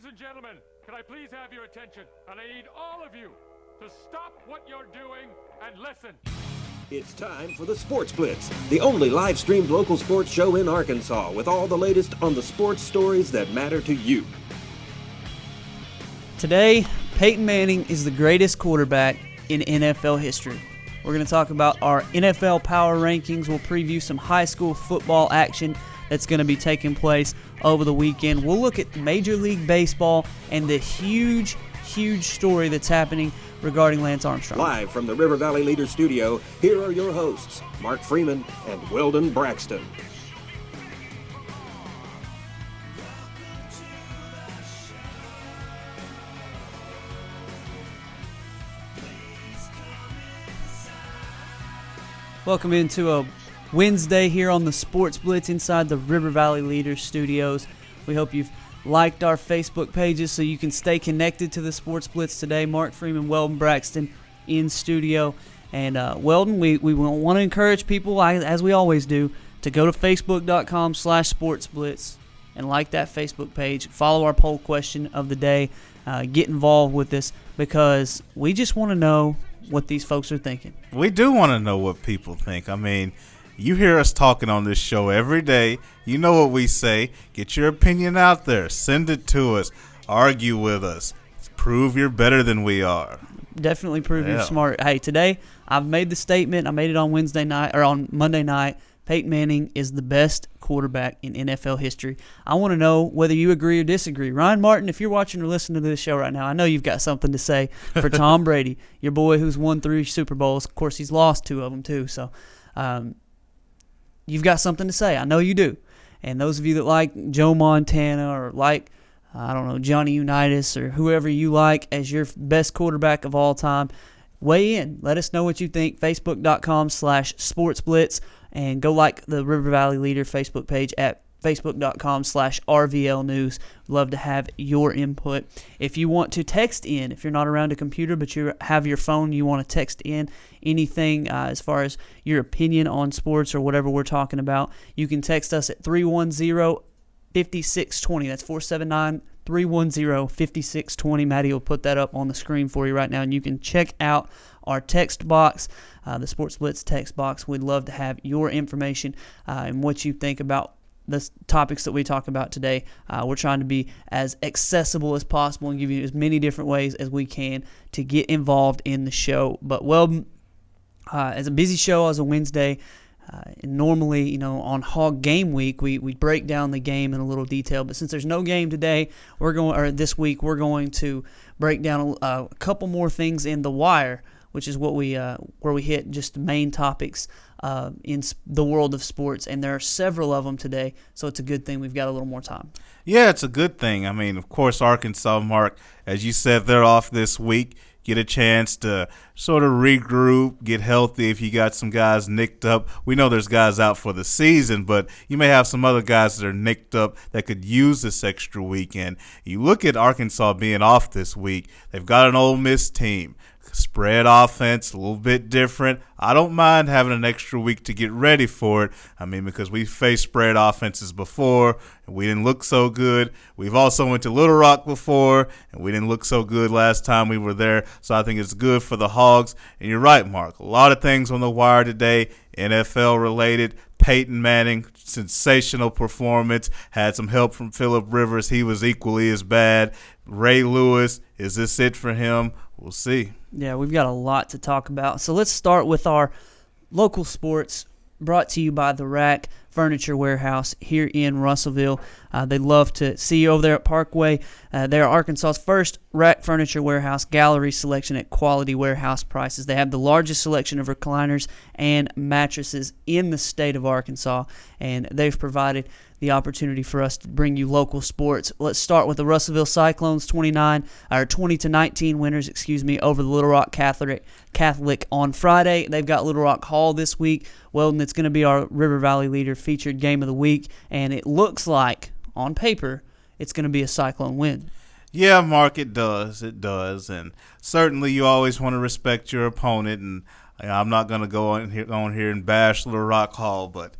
and gentlemen, can I please have your attention? And I need all of you to stop what you're doing and listen. It's time for the Sports Blitz, the only live-streamed local sports show in Arkansas with all the latest on the sports stories that matter to you. Today, Peyton Manning is the greatest quarterback in NFL history. We're going to talk about our NFL power rankings. We'll preview some high school football action that's going to be taking place over the weekend. We'll look at Major League Baseball and the huge story that's happening regarding Lance Armstrong. Live from the River Valley Leader Studio, here are your hosts, Mark Freeman and Weldon Braxton. Welcome into a Wednesday here on the Sports Blitz inside the River Valley Leader Studios. We hope you've liked our Facebook pages so you can stay connected to the Sports Blitz today. Mark Freeman, Weldon Braxton in studio. And Weldon, we want to encourage people, as we always do, to go to facebook.com/sportsblitz and like that Facebook page. Follow our poll question of the day. Get involved with this because we just want to know what these folks are thinking. We do want to know what people think. I mean, you hear us talking on this show every day. You know what we say. Get your opinion out there. Send it to us. Argue with us. Prove you're better than we are. Definitely prove you're smart. Hey, today I've made the statement. I made it on Wednesday night or on Monday night. Peyton Manning is the best quarterback in NFL history. I want to know whether you agree or disagree. Ryan Martin, if you're watching or listening to this show right now, I know you've got something to say for Tom Brady, your boy who's won 3 Super Bowls. Of course, he's lost 2 of them too. So you've got something to say. I know you do. And those of you that like Joe Montana or like, I don't know, Johnny Unitas or whoever you like as your best quarterback of all time, weigh in. Let us know what you think. Facebook.com/SportsBlitz and go like the River Valley Leader Facebook page at Facebook.com/RVL News. Love to have your input. If you want to text in, if you're not around a computer but you have your phone, you want to text in anything as far as your opinion on sports or whatever we're talking about, you can text us at 310-5620. That's 479-310-5620. Maddie will put that up on the screen for you right now, and you can check out our text box, the Sports Blitz text box. We'd love to have your information and what you think about the topics that we talk about today. We're trying to be as accessible as possible and give you as many different ways as we can to get involved in the show. But, well, as a busy show as a Wednesday, and normally, on Hog Game Week, we break down the game in a little detail. But since there's no game today, this week, we're going to break down a couple more things in The Wire, which is what where we hit just the main topics in the world of sports. And there are several of them today, so it's a good thing we've got a little more time. Yeah, it's a good thing. I mean, of course, Arkansas, Mark, as you said, they're off this week. Get a chance to sort of regroup, get healthy if you got some guys nicked up. We know there's guys out for the season, but you may have some other guys that are nicked up that could use this extra weekend. You look at Arkansas being off this week. They've got an Ole Miss team. Spread offense, a little bit different. I don't mind having an extra week to get ready for it. I mean, because we've faced spread offenses before, and we didn't look so good. We've also went to Little Rock before, and we didn't look so good last time we were there. So I think it's good for the Hogs. And you're right, Mark. A lot of things on the wire today, NFL related. Peyton Manning, sensational performance. Had some help from Phillip Rivers. He was equally as bad. Ray Lewis, is this it for him? We'll see. Yeah, we've got a lot to talk about. So let's start with our local sports, brought to you by the Rack Furniture Warehouse here in Russellville. They'd love to see you over there at Parkway. They're Arkansas's first Rack Furniture Warehouse gallery selection at quality warehouse prices. They have the largest selection of recliners and mattresses in the state of Arkansas, and they've provided the opportunity for us to bring you local sports. Let's start with the Russellville Cyclones 20-19 winners, over the Little Rock Catholic on Friday. They've got Little Rock Hall this week. Weldon, it's going to be our River Valley Leader featured game of the week, and it looks like, on paper, it's going to be a Cyclone win. Yeah, Mark, it does. It does. And certainly you always want to respect your opponent, and I'm not going to go on here and bash Little Rock Hall, but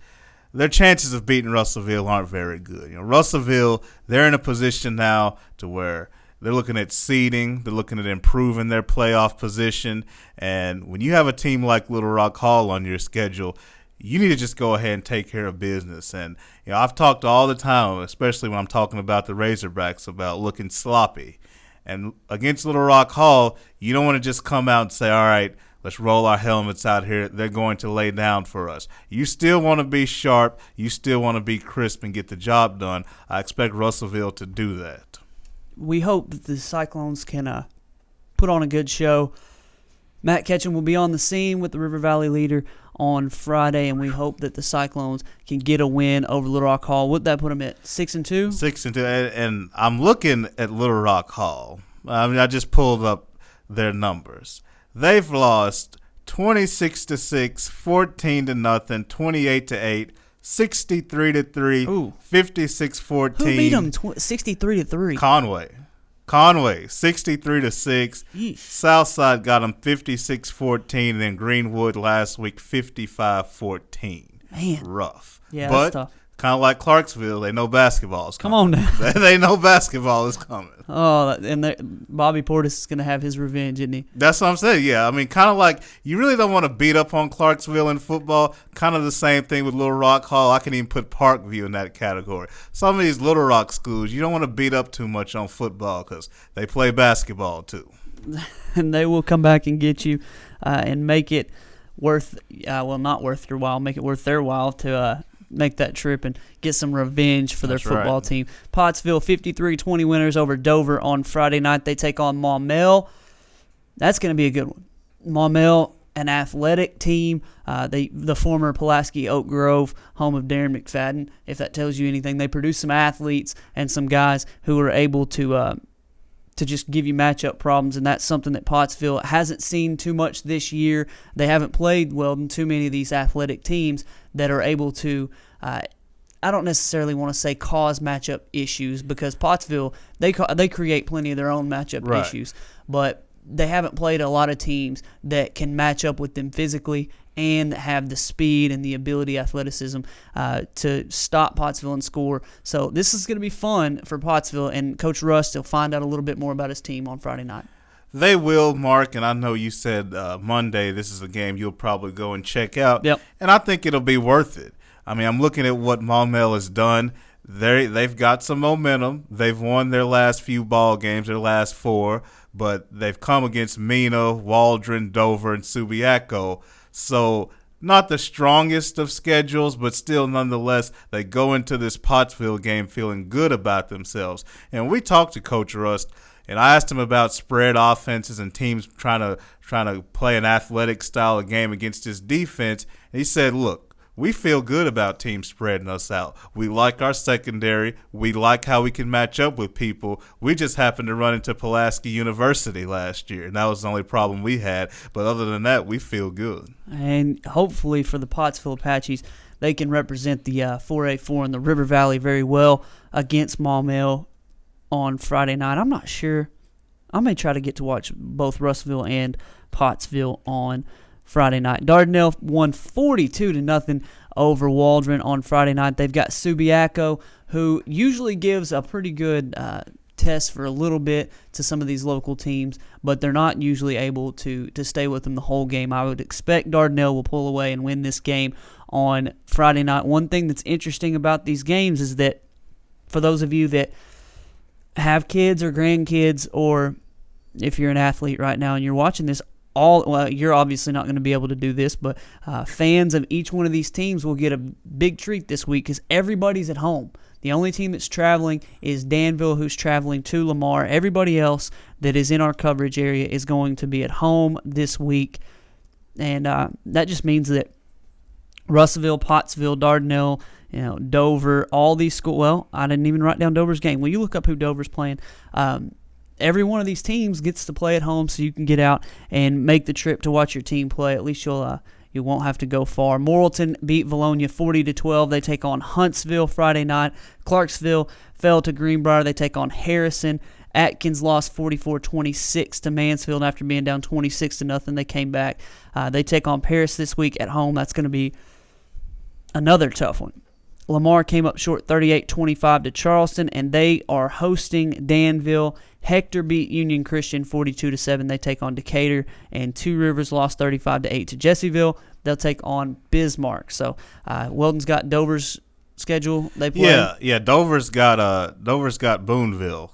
their chances of beating Russellville aren't very good. Russellville, they're in a position now to where they're looking at seeding. They're looking at improving their playoff position. And when you have a team like Little Rock Hall on your schedule, you need to just go ahead and take care of business. And I've talked all the time, especially when I'm talking about the Razorbacks, about looking sloppy. And against Little Rock Hall, you don't want to just come out and say, all right, let's roll our helmets out here. They're going to lay down for us. You still want to be sharp. You still want to be crisp and get the job done. I expect Russellville to do that. We hope that the Cyclones can put on a good show. Matt Ketchum will be on the scene with the River Valley Leader on Friday, and we hope that the Cyclones can get a win over Little Rock Hall. Would that put them at 6-2? 6-2, and I'm looking at Little Rock Hall. I just pulled up their numbers. They've lost 26-6, 14-0, 28-8, 63-3, 56-14. Who beat them 63-3? Conway 63-6. Southside got them 56-14, and then Greenwood last week 55-14. Man, rough. Yeah, but that's tough. Kind of like Clarksville, they know basketball is coming. Come on now. They know basketball is coming. Oh, and Bobby Portis is going to have his revenge, isn't he? That's what I'm saying, yeah. I mean, kind of like you really don't want to beat up on Clarksville in football. Kind of the same thing with Little Rock Hall. I can even put Parkview in that category. Some of these Little Rock schools, you don't want to beat up too much on football because they play basketball too. And they will come back and get you and make it worth, not worth your while, make it worth their while to make that trip and get some revenge for their football team. Pottsville 53-20 winners over Dover on Friday night. They take on Maumelle. That's going to be a good one. Maumelle, an athletic team. The former Pulaski Oak Grove, home of Darren McFadden. If that tells you anything, they produce some athletes and some guys who are able to just give you matchup problems, and that's something that Pottsville hasn't seen too much this year. They haven't played well in too many of these athletic teams that are able to, I don't necessarily want to say cause matchup issues, because Pottsville, they create plenty of their own matchup issues, but they haven't played a lot of teams that can match up with them physically and have the speed and the ability, athleticism to stop Pottsville and score. So this is going to be fun for Pottsville, and Coach Rust will find out a little bit more about his team on Friday night. They will, Mark, and I know you said Monday this is a game you'll probably go and check out. Yep. And I think it'll be worth it. I mean, I'm looking at what Maumelle has done. They've got some momentum. They've won their last few ball games, their last 4, but they've come against Mena, Waldron, Dover, and Subiaco. So not the strongest of schedules, but still nonetheless, they go into this Pottsville game feeling good about themselves. And we talked to Coach Rust, and I asked him about spread offenses and teams trying to play an athletic style of game against his defense. And he said, look, we feel good about teams spreading us out. We like our secondary. We like how we can match up with people. We just happened to run into Pulaski University last year, and that was the only problem we had. But other than that, we feel good. And hopefully for the Pottsville Apaches, they can represent the 4A4 in the River Valley very well against Maumelle on Friday night. I'm not sure. I may try to get to watch both Russellville and Pottsville on Friday night. Dardanelle won 42-0 over Waldron on Friday night. They've got Subiaco, who usually gives a pretty good test for a little bit to some of these local teams, but they're not usually able to stay with them the whole game. I would expect Dardanelle will pull away and win this game on Friday night. One thing that's interesting about these games is that for those of you that have kids or grandkids, or if you're an athlete right now and you're watching this, you're obviously not going to be able to do this, but fans of each one of these teams will get a big treat this week because everybody's at home. The only team that's traveling is Danville, who's traveling to Lamar. Everybody else that is in our coverage area is going to be at home this week, and that just means that Russellville, Pottsville, Dardanelle, Dover, all these schools. Well, I didn't even write down Dover's game. Well, you look up who Dover's playing. Every one of these teams gets to play at home, so you can get out and make the trip to watch your team play. At least you won't have to go far. Morrilton beat Valonia 40-12. They take on Huntsville Friday night. Clarksville fell to Greenbrier. They take on Harrison. Atkins lost 44-26 to Mansfield after being down 26-0. They came back. They take on Paris this week at home. That's going to be another tough one. Lamar came up short 38-25 to Charleston, and they are hosting Danville. Hector beat Union Christian 42-7. They take on Decatur, and Two Rivers lost 35-8 to Jessieville. They'll take on Bismarck. So Weldon's got Dover's schedule. They play. Yeah. Dover's got Boonville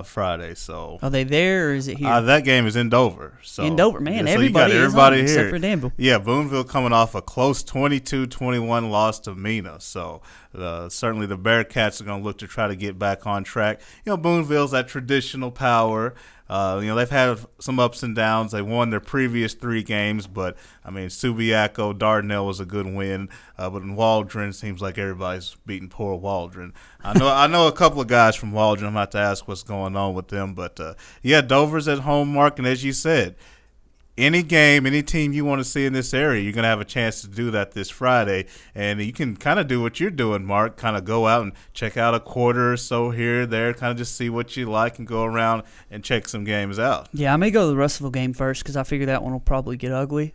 Friday. So are they there or is it here? That game is in Dover. So in Dover, man. So everybody you got is everybody home here except for Danville. Yeah, Boonville coming off a close 22-21 loss to Mena. So certainly the Bearcats are going to look to try to get back on track. Boonville's that traditional power. They've had some ups and downs. They won their previous 3 games, but Subiaco, Dardanelle was a good win. But in Waldron, it seems like everybody's beating poor Waldron. I know a couple of guys from Waldron. I'm about to ask what's going on with them, but Dover's at home, Mark, and as you said, any game, any team you want to see in this area, you're going to have a chance to do that this Friday. And you can kind of do what you're doing, Mark, kind of go out and check out a quarter or so here, there, kind of just see what you like and go around and check some games out. Yeah, I may go to the Russellville game first because I figure that one will probably get ugly,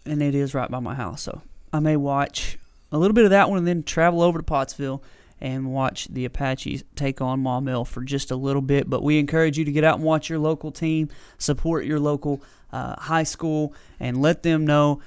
and it is right by my house. So I may watch a little bit of that one and then travel over to Pottsville and watch the Apaches take on Maumelle for just a little bit. But we encourage you to get out and watch your local team, support your local high school, and let them know.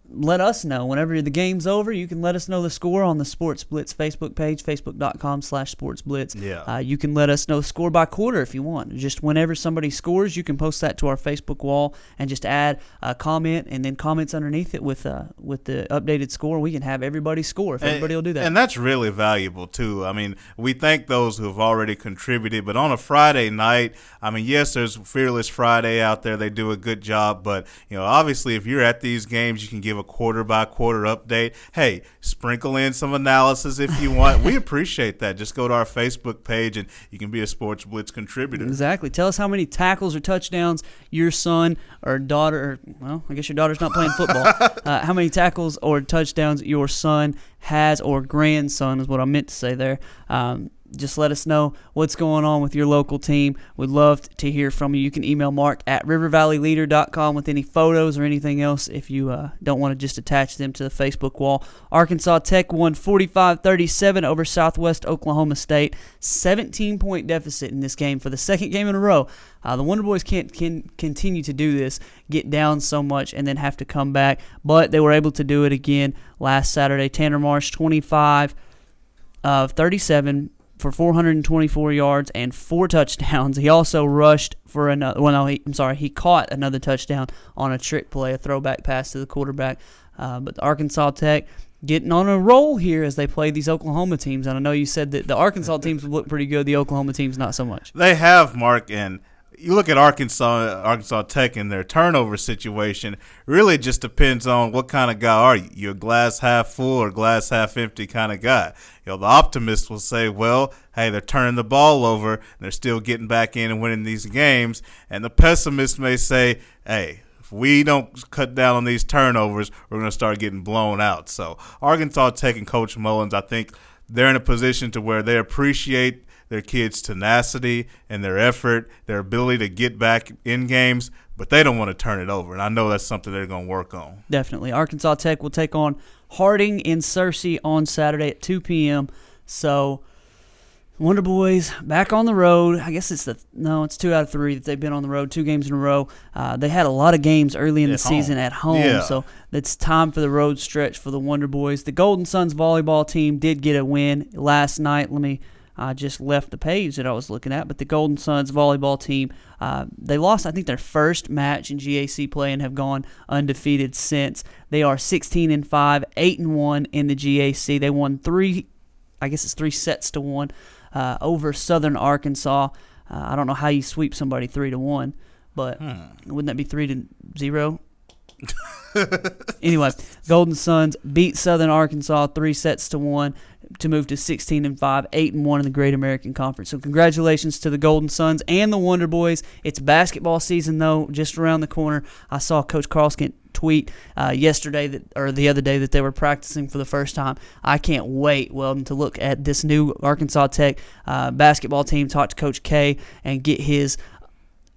Let us know whenever the game's over. You can let us know the score on the Sports Blitz Facebook page, facebook.com/sportsblitz. Yeah. You can let us know score by quarter if you want. Just whenever somebody scores, you can post that to our Facebook wall and just add a comment and then comments underneath it with the updated score. We can have everybody score if everybody will do that. And that's really valuable, too. We thank those who have already contributed, but on a Friday night, yes, there's Fearless Friday out there. They do a good job, but, obviously if you're at these games, you can give a quarter-by-quarter update. Hey, sprinkle in some analysis if you want. We appreciate that. Just go to our Facebook page, and you can be a Sports Blitz contributor. Exactly. Tell us how many tackles or touchdowns your son or daughter – well, I guess your daughter's not playing football. How many tackles or touchdowns your son has, or grandson is what I meant to say there. Just let us know what's going on with your local team. We'd love to hear from you. You can email Mark at rivervalleyleader.com with any photos or anything else if you don't want to just attach them to the Facebook wall. Arkansas Tech won 45-37 over Southwest Oklahoma State. 17-point deficit in this game for the second game in a row. The Wonder Boys can't continue to do this, get down so much, and then have to come back. But they were able to do it again last Saturday. Tanner Marsh, 25 of 37 for 424 yards and 4 touchdowns. He also rushed for another. Well, no, he caught another touchdown on a trick play, a throwback pass to the quarterback. But the Arkansas Tech getting on a roll here as they play these Oklahoma teams. And I know you said that the Arkansas teams look pretty good. The Oklahoma teams not so much. They have, Mark, and you look at Arkansas Tech and their turnover situation, really just depends on what kind of guy are you. You're a glass half full or glass half empty kind of guy. The optimist will say, well, hey, they're turning the ball over and they're still getting back in and winning these games. And the pessimist may say, hey, if we don't cut down on these turnovers, we're going to start getting blown out. So Arkansas Tech and Coach Mullins, I think they're in a position to where they appreciate their kids' tenacity and their effort, their ability to get back in games, but they don't want to turn it over. And I know that's something they're going to work on. Definitely. Arkansas Tech will take on Harding in Searcy on Saturday at 2 p.m. So Wonder Boys back on the road. I guess it's 2 out of 3 that they've been on the road, 2 games in a row. They had a lot of games early in the season at home, so it's time for the road stretch for the Wonder Boys. The Golden Suns volleyball team did get a win last night. I just left the page that I was looking at, but the Golden Suns volleyball team, they lost, I think, their first match in GAC play and have gone undefeated since. They are 16-5, 8-1 in the GAC. They won 3 sets to 1 over Southern Arkansas. I don't know how you sweep somebody 3-1, but wouldn't that be 3-0? Anyway, Golden Suns beat Southern Arkansas 3 sets to 1 to move to 16-5, 8-1 in the Great American Conference. So congratulations to the Golden Suns and the Wonder Boys. It's basketball season, though, just around the corner. I saw Coach Carlskent tweet yesterday or the other day that they were practicing for the first time. I can't wait, Weldon, to look at this new Arkansas Tech basketball team, talk to Coach K, and get his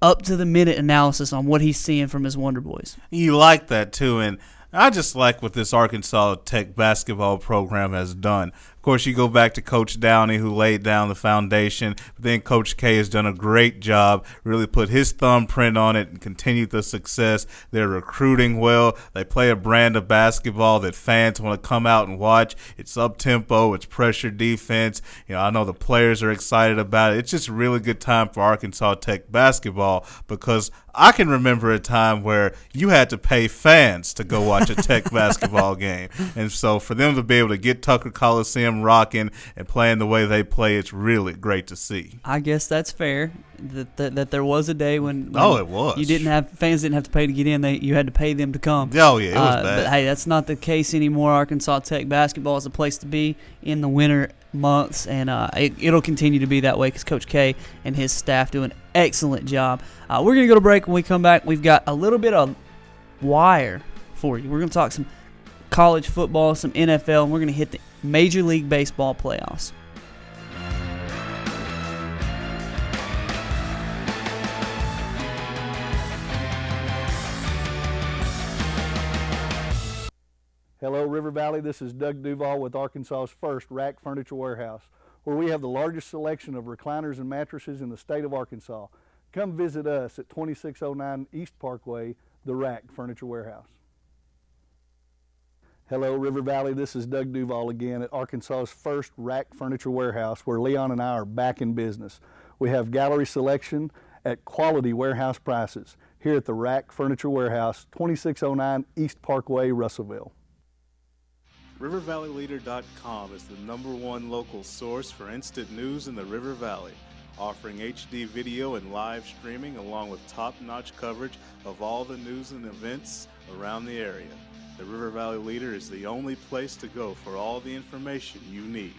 up-to-the-minute analysis on what he's seeing from his Wonder Boys. You like that, too, and I just like what this Arkansas Tech basketball program has done. Of course, you go back to Coach Downey, who laid down the foundation. But then Coach K has done a great job, really put his thumbprint on it and continued the success. They're recruiting well. They play a brand of basketball that fans want to come out and watch. It's up-tempo. It's pressure defense. I know the players are excited about it. It's just a really good time for Arkansas Tech basketball because I can remember a time where you had to pay fans to go watch a Tech basketball game. And so for them to be able to get Tucker Coliseum rocking and playing the way they play, it's really great to see. I guess that's fair. That there was a day when it was. Fans didn't have to pay to get in. You had to pay them to come. Oh yeah, it was bad. But hey, that's not the case anymore. Arkansas Tech basketball is a place to be in the winter months, and it'll continue to be that way because Coach K and his staff do an excellent job. We're gonna go to break. When we come back, we've got a little bit of wire for you. We're gonna talk some college football, some NFL, and we're gonna hit the Major League Baseball playoffs. Hello, River Valley. This is Doug Duval with Arkansas's first Rack Furniture Warehouse, where we have the largest selection of recliners and mattresses in the state of Arkansas. Come visit us at 2609 East Parkway, the Rack Furniture Warehouse. Hello, River Valley. This is Doug Duval again at Arkansas's first Rack Furniture Warehouse, where Leon and I are back in business. We have gallery selection at quality warehouse prices here at the Rack Furniture Warehouse, 2609 East Parkway, Russellville. RiverValleyLeader.com is the #1 local source for instant news in the River Valley, offering HD video and live streaming along with top-notch coverage of all the news and events around the area. The River Valley Leader is the only place to go for all the information you need.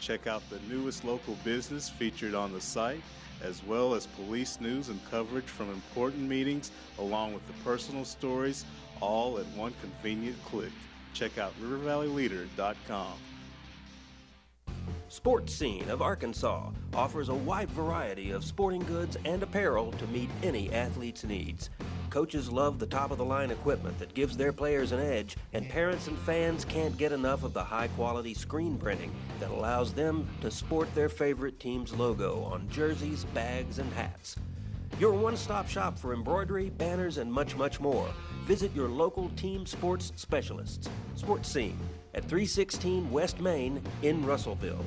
Check out the newest local business featured on the site, as well as police news and coverage from important meetings, along with the personal stories, all at one convenient click. Check out RiverValleyLeader.com. Sports Scene of Arkansas offers a wide variety of sporting goods and apparel to meet any athlete's needs. Coaches love the top-of-the-line equipment that gives their players an edge, and parents and fans can't get enough of the high-quality screen printing that allows them to sport their favorite team's logo on jerseys, bags, and hats. Your one-stop shop for embroidery, banners, and much, much more. Visit your local team sports specialists. Sports Scene at 316 West Main in Russellville.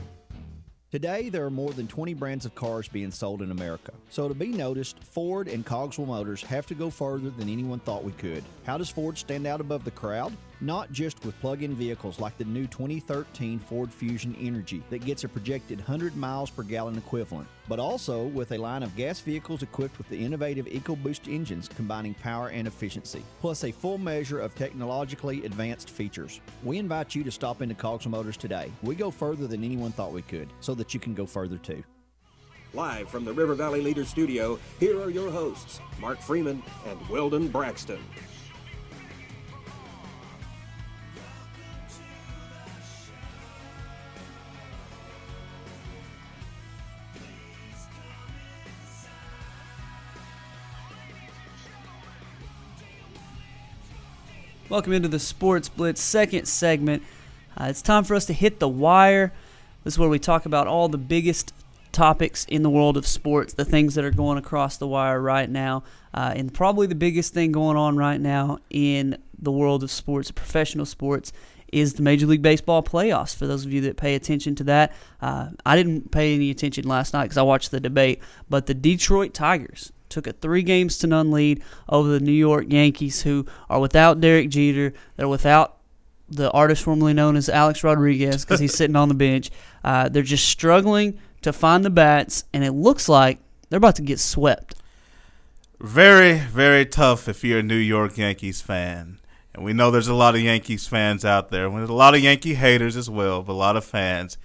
Today, there are more than 20 brands of cars being sold in America. So to be noticed, Ford and Cogswell Motors have to go further than anyone thought we could. How does Ford stand out above the crowd? Not just with plug-in vehicles like the new 2013 Ford Fusion Energy that gets a projected 100 miles per gallon equivalent, but also with a line of gas vehicles equipped with the innovative EcoBoost engines combining power and efficiency, plus a full measure of technologically advanced features. We invite you to stop into Cogswell Motors today. We go further than anyone thought we could, so that you can go further too. Live from the River Valley Leader Studio, here are your hosts, Mark Freeman and Weldon Braxton. Welcome into the Sports Blitz second segment. It's time for us to hit the wire. This is where we talk about all the biggest topics in the world of sports, the things that are going across the wire right now. And probably the biggest thing going on right now in the world of sports, professional sports, is the Major League Baseball playoffs. For those of you that pay attention to that, I didn't pay any attention last night because I watched the debate, but the Detroit Tigers took a 3-0 lead over the New York Yankees, who are without Derek Jeter. They're without the artist formerly known as Alex Rodriguez because he's sitting on the bench. They're just struggling to find the bats, and it looks like they're about to get swept. Very, very tough if you're a New York Yankees fan. And we know there's a lot of Yankees fans out there. There's a lot of Yankee haters as well, but a lot of fans.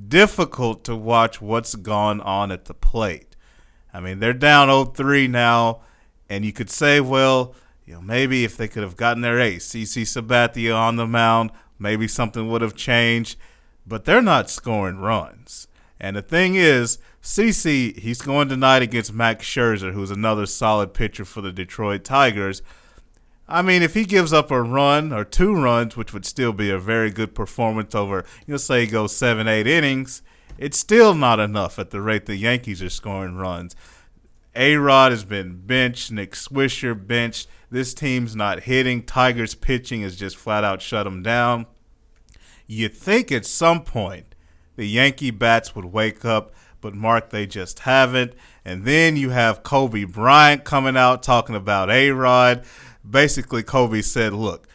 Difficult to watch what's gone on at the plate. I mean, they're down 0-3 now, and you could say, well, maybe if they could have gotten their ace, CC Sabathia on the mound, maybe something would have changed. But they're not scoring runs. And the thing is, CC, he's going tonight against Max Scherzer, who's another solid pitcher for the Detroit Tigers. I mean, if he gives up a run or 2 runs, which would still be a very good performance over, say he goes 7, 8 innings, it's still not enough at the rate the Yankees are scoring runs. A-Rod has been benched. Nick Swisher benched. This team's not hitting. Tigers pitching has just flat out shut them down. You'd think at some point the Yankee bats would wake up, but Mark, they just haven't. And then you have Kobe Bryant coming out talking about A-Rod. Basically, Kobe said, look,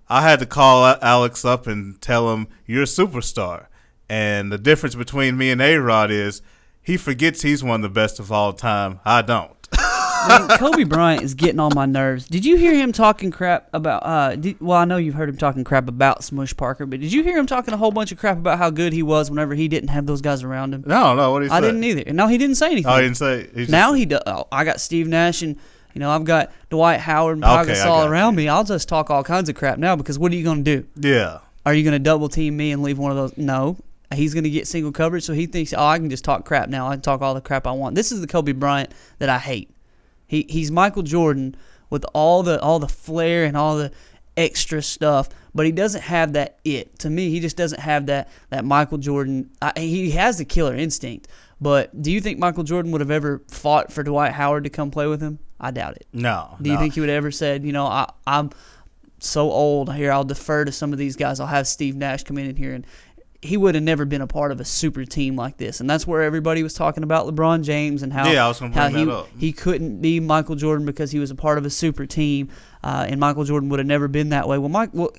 I had to call Alex up and tell him you're a superstar. And the difference between me and A-Rod is he forgets he's one of the best of all time. I don't. Kobe Bryant is getting on my nerves. Did you hear him talking crap about well, I know you've heard him talking crap about Smush Parker, but did you hear him talking a whole bunch of crap about how good he was whenever he didn't have those guys around him? No, what did he say? I didn't either. No, he didn't say anything. Oh, he didn't say. Now he does. Oh, I got Steve Nash and I've got Dwight Howard and Pau Gasol around me. I'll just talk all kinds of crap now because what are you going to do? Yeah. Are you going to double team me and leave one of those? No. He's going to get single coverage, so he thinks, I can just talk crap now. I can talk all the crap I want. This is the Kobe Bryant that I hate. He's Michael Jordan with all the flair and all the extra stuff, but he doesn't have that it. To me, he just doesn't have that Michael Jordan. He has the killer instinct, but do you think Michael Jordan would have ever fought for Dwight Howard to come play with him? I doubt it. No. Do you think he would have ever said, I'm so old here, I'll defer to some of these guys. I'll have Steve Nash come in here, and he would have never been a part of a super team like this. And that's where everybody was talking about LeBron James and how, I was gonna bring that up. He couldn't be Michael Jordan because he was a part of a super team, and Michael Jordan would have never been that way. Well,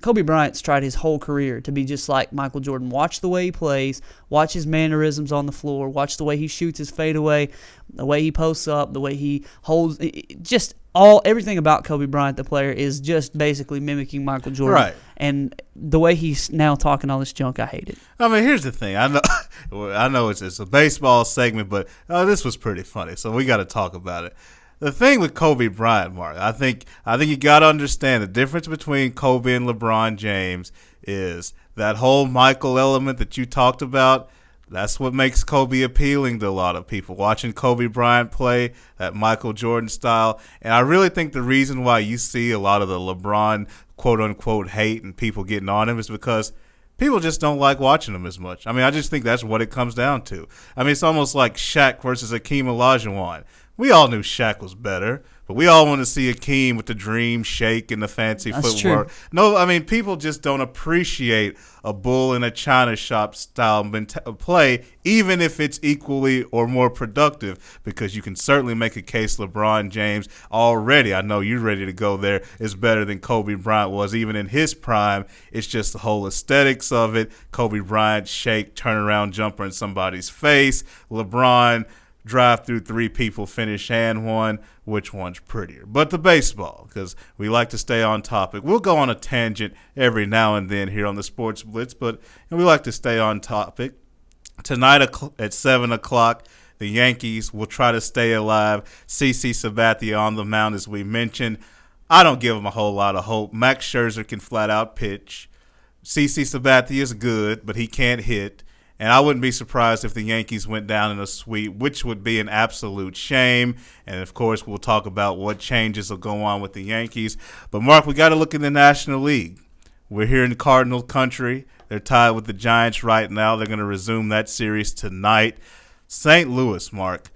Kobe Bryant's tried his whole career to be just like Michael Jordan. Watch the way he plays, watch his mannerisms on the floor, watch the way he shoots his fadeaway, the way he posts up, the way he holds, just everything about Kobe Bryant, the player, is just basically mimicking Michael Jordan. Right. And the way he's now talking all this junk, I hate it. I mean, here's the thing. I know it's a baseball segment, but this was pretty funny, so we got to talk about it. The thing with Kobe Bryant, Mark, I think you got to understand the difference between Kobe and LeBron James is that whole Michael element that you talked about. That's what makes Kobe appealing to a lot of people. Watching Kobe Bryant play, that Michael Jordan style. And I really think the reason why you see a lot of the LeBron quote-unquote hate and people getting on him is because people just don't like watching him as much. I mean, I just think that's what it comes down to. I mean, it's almost like Shaq versus Hakeem Olajuwon. We all knew Shaq was better, but we all want to see Hakeem with the dream shake and the fancy footwork. True. No, I mean, people just don't appreciate a bull in a china shop style play, even if it's equally or more productive, because you can certainly make a case LeBron James already, I know you're ready to go there, is better than Kobe Bryant was even in his prime. It's just the whole aesthetics of it. Kobe Bryant shake, turnaround jumper in somebody's face. LeBron drive through 3 people, finish and one. Which one's prettier? But the baseball, because we like to stay on topic. We'll go on a tangent every now and then here on the Sports Blitz, but we like to stay on topic. Tonight at 7 o'clock, the Yankees will try to stay alive. CC Sabathia on the mound, as we mentioned. I don't give him a whole lot of hope. Max Scherzer can flat out pitch. CC Sabathia is good, but he can't hit. And I wouldn't be surprised if the Yankees went down in a sweep, which would be an absolute shame. And, of course, we'll talk about what changes will go on with the Yankees. But, Mark, we got to look in the National League. We're here in Cardinal country. They're tied with the Giants right now. They're going to resume that series tonight. St. Louis, Mark.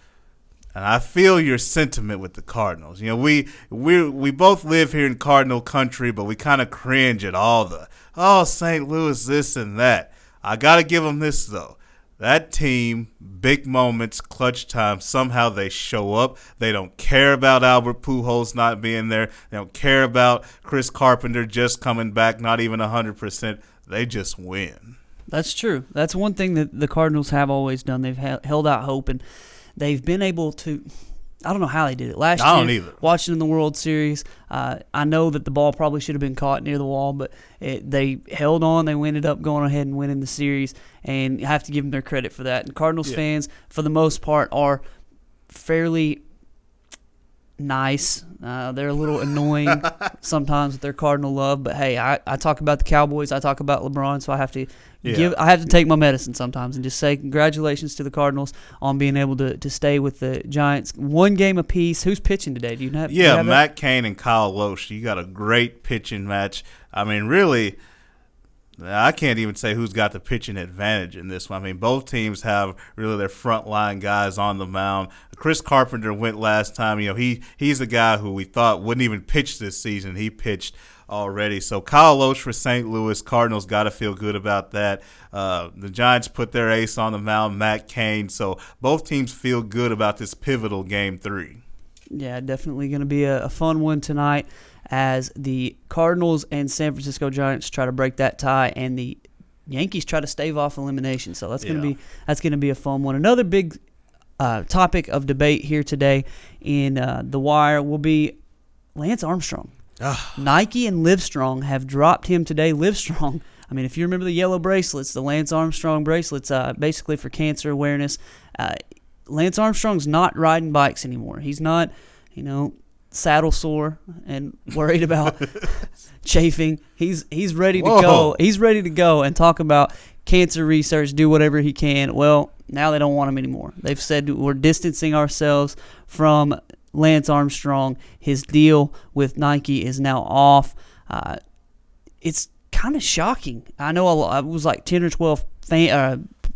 And I feel your sentiment with the Cardinals. You know, we both live here in Cardinal country, but we kind of cringe at all the, St. Louis, this and that. I got to give them this, though. That team, big moments, clutch time, somehow they show up. They don't care about Albert Pujols not being there. They don't care about Chris Carpenter just coming back, not even 100%. They just win. That's true. That's one thing that the Cardinals have always done. They've held out hope, and they've been able to – I don't know how they did it. Last year, watching in the World Series, I know that the ball probably should have been caught near the wall, but they held on. They ended up going ahead and winning the series, and you have to give them their credit for that. And Cardinals fans, for the most part, are fairly nice. They're a little annoying sometimes with their Cardinal love, but hey, I talk about the Cowboys, I talk about LeBron, so I have to take my medicine sometimes and just say congratulations to the Cardinals on being able to stay with the Giants. One game apiece. Who's pitching today? Do you have? Yeah, Matt Cain and Kyle Loesch. You got a great pitching match. I mean, really, I can't even say who's got the pitching advantage in this one. I mean, both teams have really their frontline guys on the mound. Chris Carpenter went last time. You know, he's a guy who we thought wouldn't even pitch this season. He pitched already. So Kyle Loesch for St. Louis. Cardinals got to feel good about that. The Giants put their ace on the mound, Matt Cain. So both teams feel good about this pivotal Game 3. Yeah, definitely going to be a fun one tonight as the Cardinals and San Francisco Giants try to break that tie, and the Yankees try to stave off elimination. So that's going to be a fun one. Another big topic of debate here today in the Wire will be Lance Armstrong. Nike and Livestrong have dropped him today. Livestrong, I mean, if you remember the yellow bracelets, the Lance Armstrong bracelets, basically for cancer awareness. Lance Armstrong's not riding bikes anymore. He's not, saddle sore and worried about chafing. He's ready to go. He's ready to go and talk about cancer research, do whatever he can. Well, now they don't want him anymore. They've said we're distancing ourselves from Lance Armstrong. His deal with Nike is now off. It's kind of shocking. I know it was like 10 or 12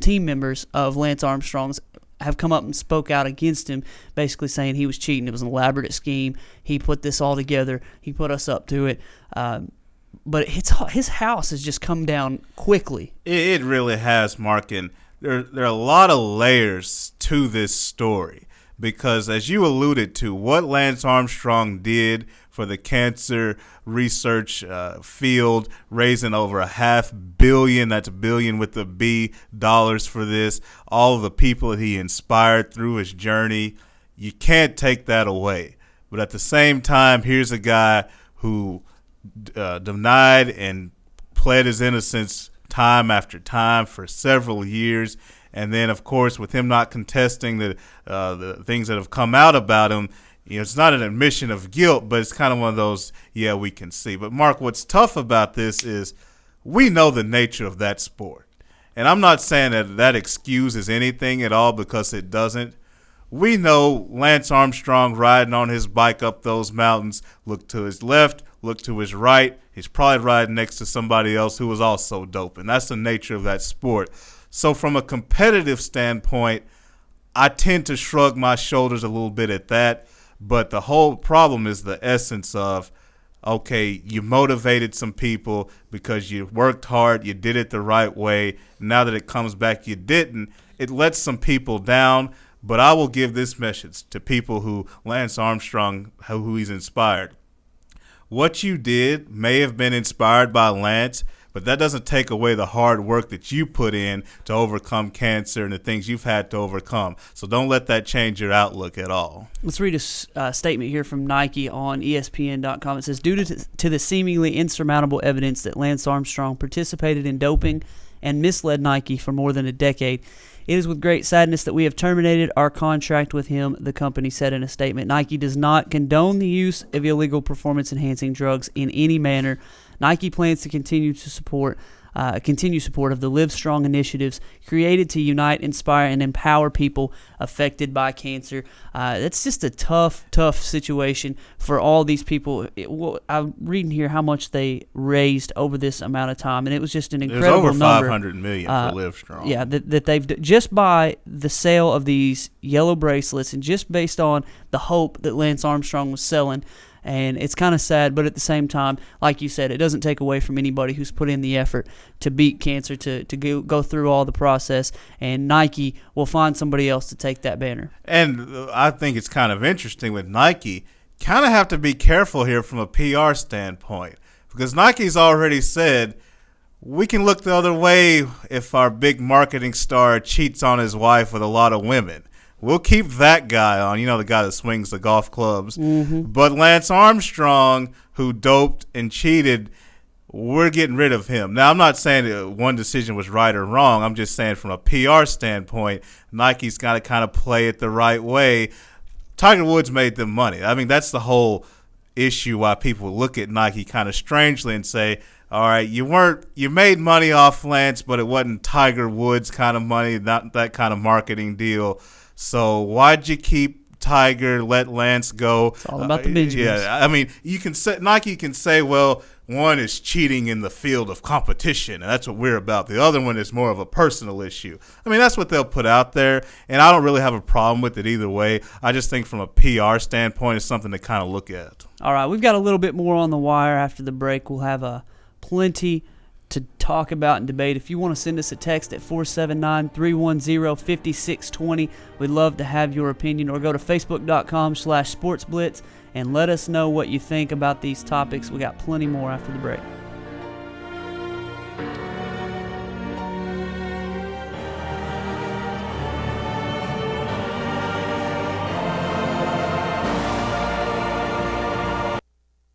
team members of Lance Armstrong's have come up and spoke out against him, basically saying he was cheating. It was an elaborate scheme. He put this all together. He put us up to it. But his house has just come down quickly. It really has, Mark. And there are a lot of layers to this story because, as you alluded to, what Lance Armstrong did for the cancer research field, raising over $500 million, that's billion with the B, dollars for this, all of the people that he inspired through his journey, you can't take that away. But at the same time, here's a guy who denied and pled his innocence time after time for several years. And then, of course, with him not contesting the things that have come out about him, it's not an admission of guilt, but it's kind of one of those, yeah, we can see. But, Mark, what's tough about this is we know the nature of that sport. And I'm not saying that excuses anything at all because it doesn't. We know Lance Armstrong riding on his bike up those mountains, look to his left, look to his right. He's probably riding next to somebody else who was also dope. And that's the nature of that sport. So from a competitive standpoint, I tend to shrug my shoulders a little bit at that. But the whole problem is the essence of, okay, you motivated some people because you worked hard, you did it the right way. Now that it comes back, you didn't. It lets some people down. But I will give this message to people who Lance Armstrong, who he's inspired. What you did may have been inspired by Lance, but that doesn't take away the hard work that you put in to overcome cancer and the things you've had to overcome. So don't let that change your outlook at all. Let's read a statement here from Nike on ESPN.com. It says, due to the seemingly insurmountable evidence that Lance Armstrong participated in doping and misled Nike for more than a decade, it is with great sadness that we have terminated our contract with him, the company said in a statement. Nike does not condone the use of illegal performance-enhancing drugs in any manner. Nike plans to continue support of the Live Strong initiatives created to unite, inspire, and empower people affected by cancer. That's just a tough situation for all these people. I'm reading here how much they raised over this amount of time, and it was just an incredible number. It was over $500 million for Live Strong. Yeah, that they've just by the sale of these yellow bracelets and just based on the hope that Lance Armstrong was selling. And it's kind of sad, but at the same time, like you said, it doesn't take away from anybody who's put in the effort to beat cancer, to go through all the process, and Nike will find somebody else to take that banner. And I think it's kind of interesting with Nike, kind of have to be careful here from a PR standpoint, because Nike's already said, we can look the other way if our big marketing star cheats on his wife with a lot of women. We'll keep that guy on, the guy that swings the golf clubs. Mm-hmm. But Lance Armstrong, who doped and cheated, we're getting rid of him. Now, I'm not saying that one decision was right or wrong. I'm just saying from a PR standpoint, Nike's got to kind of play it the right way Tiger Woods made them money. I mean, that's the whole issue why people look at Nike kind of strangely and say, all right, you made money off Lance, but it wasn't Tiger Woods kind of money, not that kind of marketing deal. So why'd you keep Tiger, let Lance go? It's all about the Benjamins. Yeah, I mean, Nike can say, well, one is cheating in the field of competition, and that's what we're about. The other one is more of a personal issue. I mean, that's what they'll put out there, and I don't really have a problem with it either way. I just think from a PR standpoint, it's something to kind of look at. All right, we've got a little bit more on the wire after the break. We'll have plenty to talk about and debate. If you want to send us a text at 479-310-5620, we'd love to have your opinion, or go to facebook.com/sportsblitz and let us know what you think about these topics. We got plenty more after the break.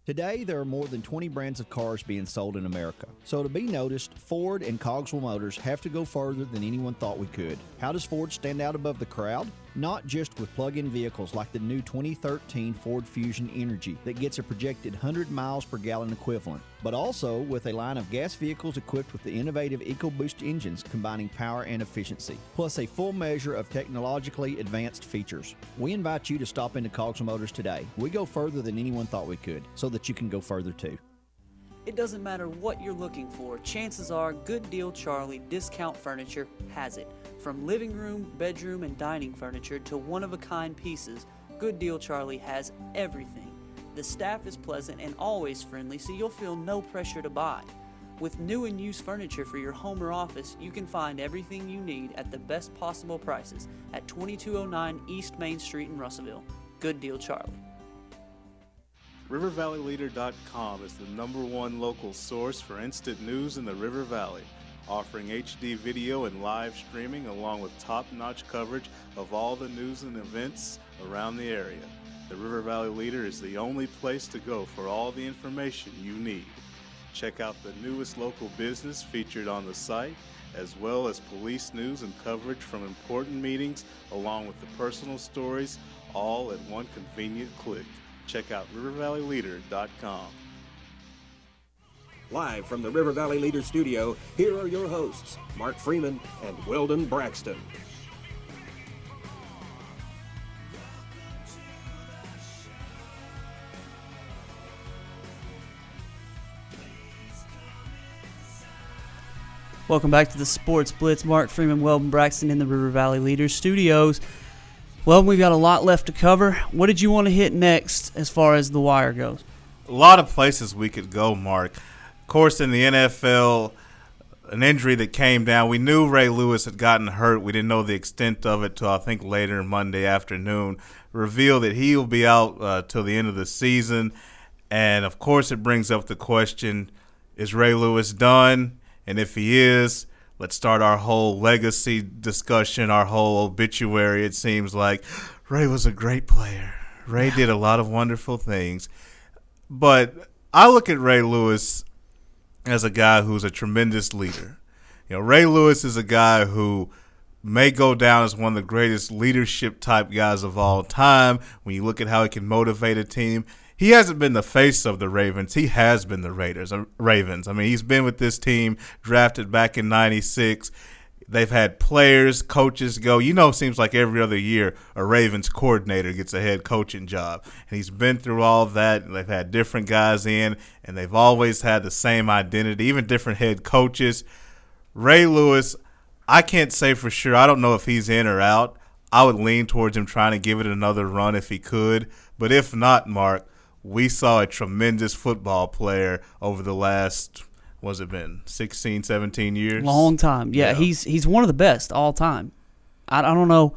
Today, there are more than 20 brands of cars being sold in America. So to be noticed, Ford and Cogswell Motors have to go further than anyone thought we could. How does Ford stand out above the crowd? Not just with plug-in vehicles like the new 2013 Ford Fusion Energy that gets a projected 100 miles per gallon equivalent, but also with a line of gas vehicles equipped with the innovative EcoBoost engines combining power and efficiency, plus a full measure of technologically advanced features. We invite you to stop into Cogswell Motors today. We go further than anyone thought we could, so that you can go further too. It doesn't matter what you're looking for, chances are Good Deal Charlie Discount Furniture has it. From living room, bedroom, and dining furniture to one-of-a-kind pieces, Good Deal Charlie has everything. The staff is pleasant and always friendly, so you'll feel no pressure to buy. With new and used furniture for your home or office, you can find everything you need at the best possible prices at 2209 East Main Street in Russellville. Good Deal Charlie. RiverValleyLeader.com is the #1 local source for instant news in the River Valley, offering HD video and live streaming along with top-notch coverage of all the news and events around the area. The River Valley Leader is the only place to go for all the information you need. Check out the newest local business featured on the site, as well as police news and coverage from important meetings, along with the personal stories, all at one convenient click. Check out RiverValleyLeader.com. Live from the River Valley Leader Studio, here are your hosts, Mark Freeman and Weldon Braxton. Welcome back to the Sports Blitz. Mark Freeman, Weldon Braxton in the River Valley Leader Studios. Well, we've got a lot left to cover. What did you want to hit next as far as the wire goes? A lot of places we could go, Mark. Of course, in the NFL, an injury that came down. We knew Ray Lewis had gotten hurt. We didn't know the extent of it till I think later Monday afternoon. Revealed that he will be out till the end of the season. And, of course, it brings up the question, is Ray Lewis done? And if he is, let's start our whole legacy discussion, our whole obituary. It seems like Ray was a great player. Ray did a lot of wonderful things. But I look at Ray Lewis as a guy who's a tremendous leader. You know, Ray Lewis is a guy who may go down as one of the greatest leadership type guys of all time. When you look at how he can motivate a team, he hasn't been the face of the Ravens. He has been the Ravens. I mean, he's been with this team, drafted back in '96. They've had players, coaches go. You know, it seems like every other year a Ravens coordinator gets a head coaching job. And he's been through all of that. And they've had different guys in, and they've always had the same identity, even different head coaches. Ray Lewis, I can't say for sure. I don't know if he's in or out. I would lean towards him trying to give it another run if he could. But if not, Mark, we saw a tremendous football player over the last, what's it been, 16, 17 years? Long time. Yeah, he's one of the best all time. I don't know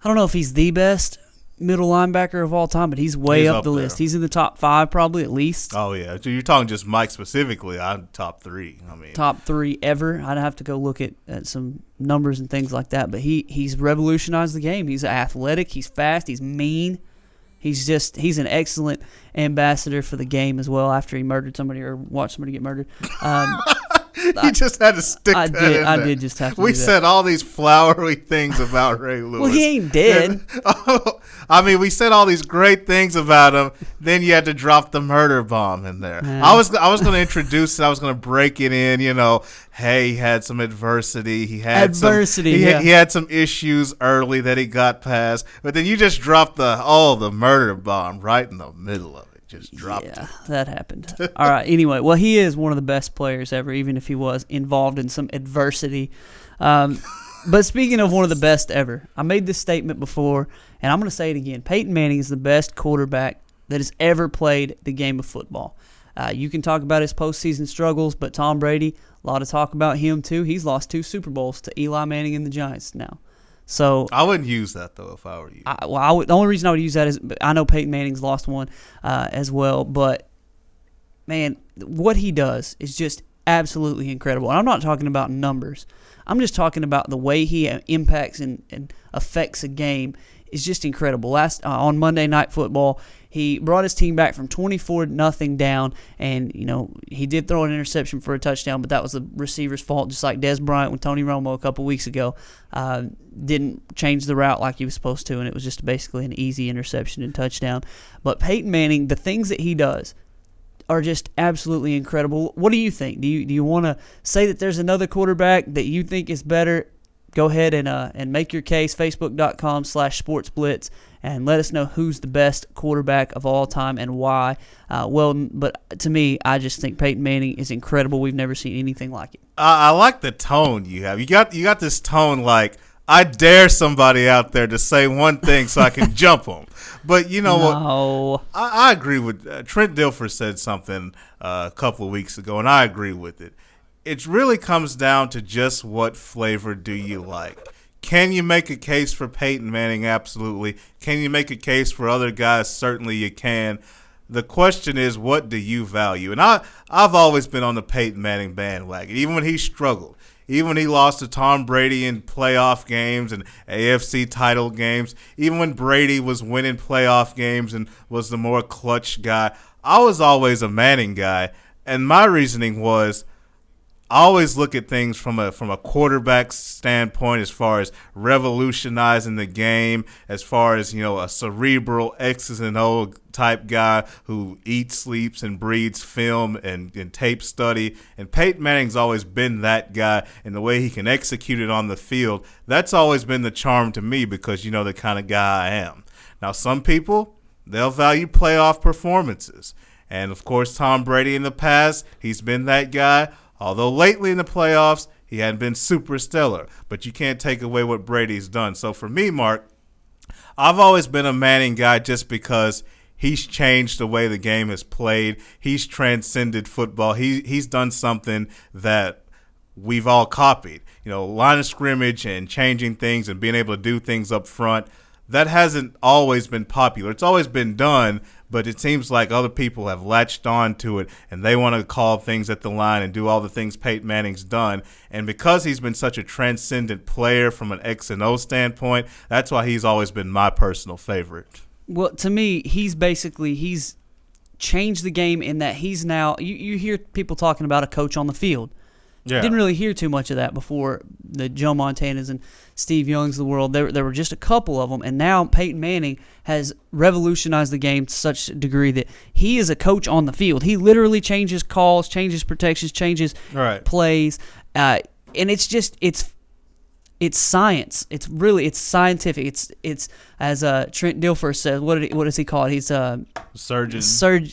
if he's the best middle linebacker of all time, but he's way up the list. He's in the top 5 probably at least. Oh, yeah. So you're talking just Mike specifically. I'm top 3. I mean, top 3 ever. I'd have to go look at some numbers and things like that, but he's revolutionized the game. He's athletic. He's fast. He's mean. He's an excellent ambassador for the game as well after he murdered somebody or watched somebody get murdered. You just had to stick that in there. I did just have to We do that. said all these flowery things about Ray Lewis. Well, he ain't dead. I mean, we said all these great things about him. Then you had to drop the murder bomb in there. Man. I was going to introduce it. I was going to break it in. Hey, he had some adversity. He had he had some issues early that he got past. But then you just dropped the murder bomb right in the middle of it. Just dropped it. Yeah, that happened. All right. Anyway, well, he is one of the best players ever, even if he was involved in some adversity. But speaking of one of the best ever, I made this statement before, and I'm going to say it again. Peyton Manning is the best quarterback that has ever played the game of football. You can talk about his postseason struggles, but Tom Brady, a lot of talk about him too. He's lost 2 Super Bowls to Eli Manning and the Giants now. So I wouldn't use that, though, if I were you. The only reason I would use that is I know Peyton Manning's lost one as well, but, man, what he does is just absolutely incredible. And I'm not talking about numbers. I'm just talking about the way he impacts and affects a game is just incredible. On Monday Night Football, he brought his team back from 24-0 down, and he did throw an interception for a touchdown, but that was the receiver's fault, just like Des Bryant with Tony Romo a couple weeks ago. Didn't change the route like he was supposed to, and it was just basically an easy interception and touchdown. But Peyton Manning, the things that he does are just absolutely incredible. What do you think? Do you want to say that there's another quarterback that you think is better? Go ahead and make your case, Facebook.com/Sports Blitz, and let us know who's the best quarterback of all time and why. But to me, I just think Peyton Manning is incredible. We've never seen anything like it. I like the tone you have. You got this tone like, I dare somebody out there to say one thing so I can jump them. But you know what? I agree with Trent Dilfer said something a couple of weeks ago, and I agree with it. It really comes down to just what flavor do you like. Can you make a case for Peyton Manning? Absolutely. Can you make a case for other guys? Certainly you can. The question is, what do you value? And I've always been on the Peyton Manning bandwagon, even when he struggled. Even when he lost to Tom Brady in playoff games and AFC title games, even when Brady was winning playoff games and was the more clutch guy, I was always a Manning guy. And my reasoning was, I always look at things from a quarterback standpoint, as far as revolutionizing the game, as far as a cerebral X's and O type guy who eats, sleeps, and breathes film and tape study. And Peyton Manning's always been that guy, and the way he can execute it on the field, that's always been the charm to me, because the kind of guy I am. Now, some people, they'll value playoff performances, and of course Tom Brady in the past, he's been that guy. Although lately in the playoffs, he hadn't been super stellar. But you can't take away what Brady's done. So for me, Mark, I've always been a Manning guy just because he's changed the way the game is played. He's transcended football. He's done something that we've all copied. Line of scrimmage and changing things and being able to do things up front. That hasn't always been popular. It's always been done, but it seems like other people have latched on to it, and they want to call things at the line and do all the things Peyton Manning's done. And because he's been such a transcendent player from an X and O standpoint, that's why he's always been my personal favorite. Well, to me, he's changed the game in that he's now – you hear people talking about a coach on the field. Yeah. Didn't really hear too much of that before the Joe Montanas and Steve Youngs of the world. There were just a couple of them, and now Peyton Manning has revolutionized the game to such a degree that he is a coach on the field. He literally changes calls, changes protections, changes plays, and it's science. It's scientific. It's as Trent Dilfer says. What does he call it? He's a surgeon.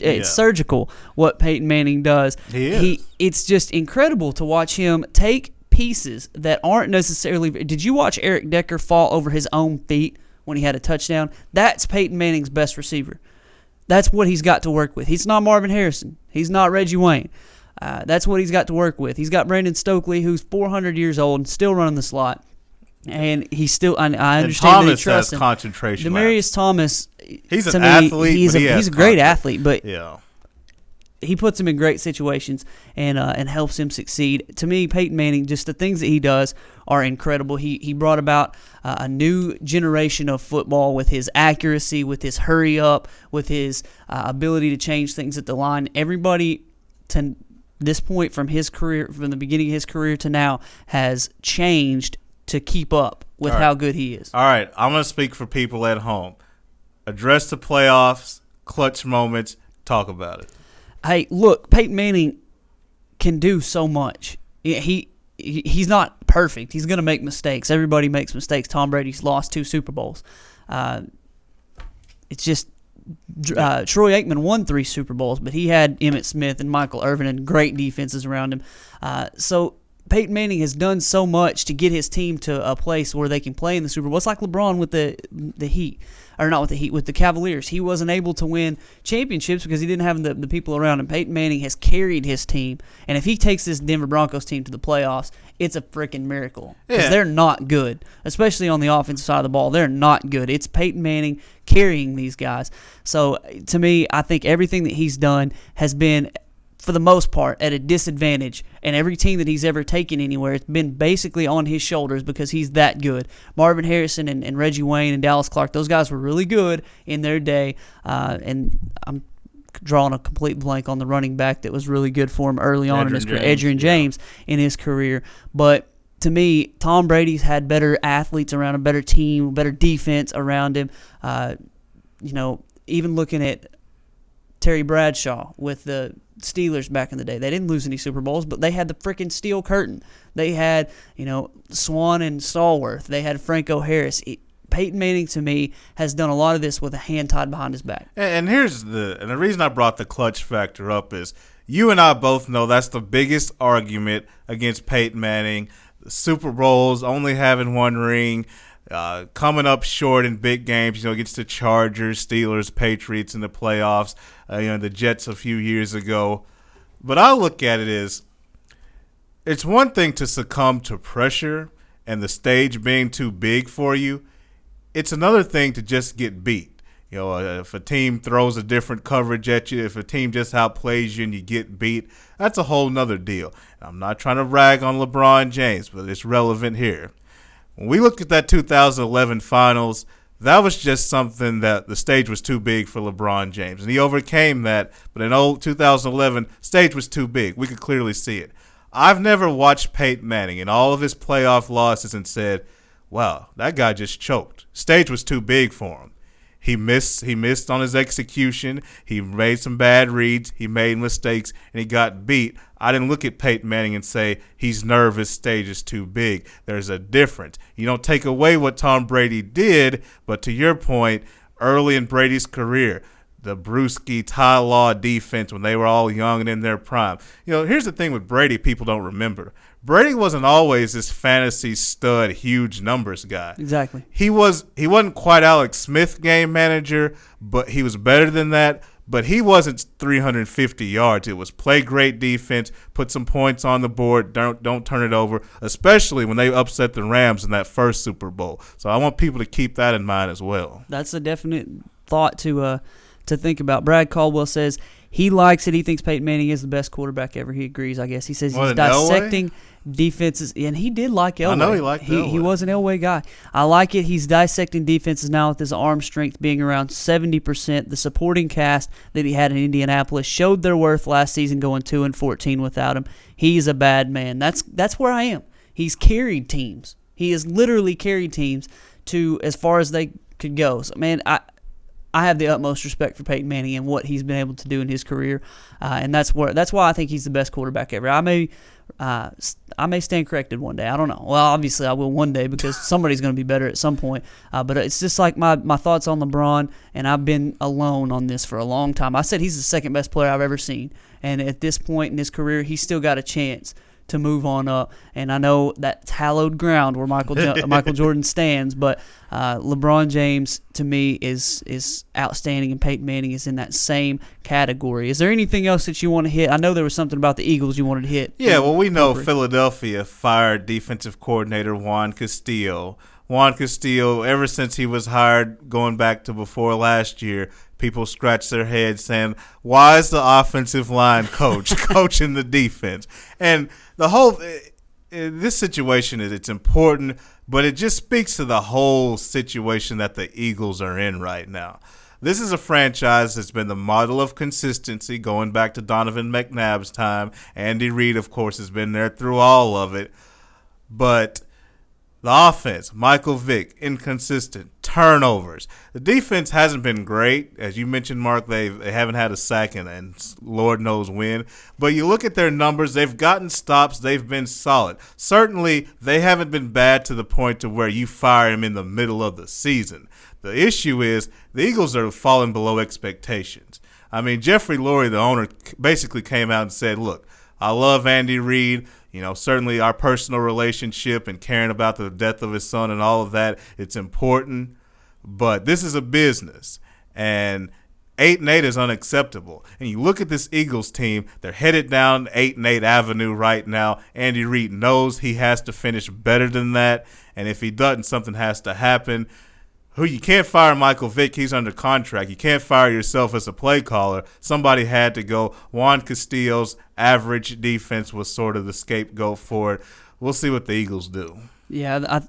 It's surgical. What Peyton Manning does. He is. It's just incredible to watch him take pieces that aren't necessarily. Did you watch Eric Decker fall over his own feet when he had a touchdown? That's Peyton Manning's best receiver. That's what he's got to work with. He's not Marvin Harrison. He's not Reggie Wayne. That's what he's got to work with. He's got Brandon Stokely, who's 400 years old and still running the slot. And he's still, I understand and Thomas that he trusts has him. Concentration Demarius lapse. Thomas, he's an athlete. He's a great athlete, but yeah, he puts him in great situations and helps him succeed. To me, Peyton Manning, just the things that he does are incredible. He brought about a new generation of football with his accuracy, with his hurry up, with his ability to change things at the line. Everybody this point from his career, from the beginning of his career to now, has changed to keep up with how good he is. All right, I'm going to speak for people at home. Address the playoffs, clutch moments, talk about it. Hey, look, Peyton Manning can do so much. He's not perfect. He's going to make mistakes. Everybody makes mistakes. Tom Brady's lost 2 Super Bowls. It's just Troy Aikman won 3 Super Bowls, but he had Emmitt Smith and Michael Irvin and great defenses around him. So Peyton Manning has done so much to get his team to a place where they can play in the Super Bowl. It's like LeBron with the Heat. Or not with the Heat, with the Cavaliers. He wasn't able to win championships because he didn't have the people around him. Peyton Manning has carried his team. And if he takes this Denver Broncos team to the playoffs, it's a freaking miracle. Because they're not good, especially on the offensive side of the ball. They're not good. It's Peyton Manning carrying these guys. So, to me, I think everything that he's done has been, for the most part, at a disadvantage. And every team that he's ever taken anywhere, it's been basically on his shoulders because he's that good. Marvin Harrison and Reggie Wayne and Dallas Clark, those guys were really good in their day. And I'm drawing a complete blank on the running back that was really good for him early on in his career, Adrian James, in his career. But to me, Tom Brady's had better athletes around him, better team, better defense around him. Even looking at Terry Bradshaw with the Steelers back in the day. They didn't lose any Super Bowls, but they had the freaking steel curtain. They had, Swan and Stallworth. They had Franco Harris. Peyton Manning, to me, has done a lot of this with a hand tied behind his back. And here's the reason I brought the clutch factor up is you and I both know that's the biggest argument against Peyton Manning. The Super Bowls, only having 1 ring, coming up short in big games, against the Chargers, Steelers, Patriots in the playoffs, the Jets a few years ago. But I look at it as it's one thing to succumb to pressure and the stage being too big for you. It's another thing to just get beat. If a team throws a different coverage at you, if a team just outplays you and you get beat, that's a whole nother deal. I'm not trying to rag on LeBron James, but it's relevant here. When we looked at that 2011 finals, that was just something that the stage was too big for LeBron James. And he overcame that, but in 2011, stage was too big. We could clearly see it. I've never watched Peyton Manning in all of his playoff losses and said, wow, that guy just choked. Stage was too big for him. He missed on his execution. He made some bad reads. He made mistakes, and he got beat. I didn't look at Peyton Manning and say he's nervous, stage is too big. There's a difference. You don't take away what Tom Brady did, but to your point, early in Brady's career, the Brewski, Ty Law defense when they were all young and in their prime. Here's the thing with Brady people don't remember. Brady wasn't always this fantasy stud, huge numbers guy. Exactly. He wasn't quite Alex Smith game manager, but he was better than that. But he wasn't 350 yards. It was play great defense, put some points on the board, don't turn it over, especially when they upset the Rams in that first Super Bowl. So I want people to keep that in mind as well. That's a definite thought to think about. Brad Caldwell says he likes it. He thinks Peyton Manning is the best quarterback ever. He agrees, I guess. He says he's dissecting defenses, and he did like Elway. I know he liked Elway. He was an Elway guy. I like it. He's dissecting defenses now with his arm strength being around 70%. The supporting cast that he had in Indianapolis showed their worth last season, going 2-14 without him. He's a bad man. That's where I am. He's carried teams. He has literally carried teams to as far as they could go. So, man, I have the utmost respect for Peyton Manning and what he's been able to do in his career, and that's why I think he's the best quarterback ever. I may stand corrected one day. I don't know. Well, obviously I will one day because somebody's going to be better at some point. But it's just like my thoughts on LeBron, and I've been alone on this for a long time. I said he's the second best player I've ever seen, and at this point in his career, he's still got a chance to move on up. And I know that's hallowed ground where Michael Jordan stands, but LeBron James to me is outstanding, and Peyton Manning is in that same category. Is there anything else that you want to hit? I know there was something about the Eagles you wanted to hit. Yeah, well, we know Philadelphia fired defensive coordinator Juan Castillo. Juan Castillo, ever since he was hired going back to before last year, people scratch their heads saying, why is the offensive line coach coaching the defense? And the whole this situation it's important, but it just speaks to the whole situation that the Eagles are in right now. This is a franchise that's been the model of consistency going back to Donovan McNabb's time. Andy Reid, of course, has been there through all of it. But the offense, Michael Vick, inconsistent, turnovers. The defense hasn't been great. As you mentioned, Mark, they haven't had a sack and Lord knows when. But you look at their numbers, they've gotten stops, they've been solid. Certainly, they haven't been bad to the point to where you fire them in the middle of the season. The issue is the Eagles are falling below expectations. I mean, Jeffrey Lurie, the owner, basically came out and said, look, I love Andy Reid. You know, certainly our personal relationship and caring about the death of his son and all of that, it's important. But this is a business, and 8-8 is unacceptable. And you look at this Eagles team, they're headed down 8-8 Avenue right now. Andy Reid knows he has to finish better than that, and if he doesn't, something has to happen. You can't fire Michael Vick. He's under contract. You can't fire yourself as a play caller. Somebody had to go. Juan Castillo's average defense was sort of the scapegoat for it. We'll see what the Eagles do. Yeah,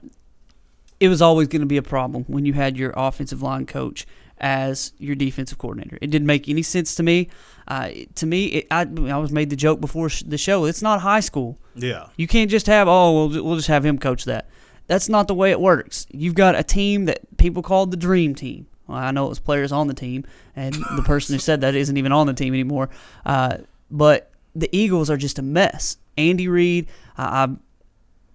it was always going to be a problem when you had your offensive line coach as your defensive coordinator. It didn't make any sense to me. I was made the joke before the show. It's not high school. Yeah. You can't just have, we'll just have him coach that. That's not the way it works. You've got a team that people called the dream team. Well, I know it was players on the team, and the person who said that isn't even on the team anymore. But the Eagles are just a mess. Andy Reid,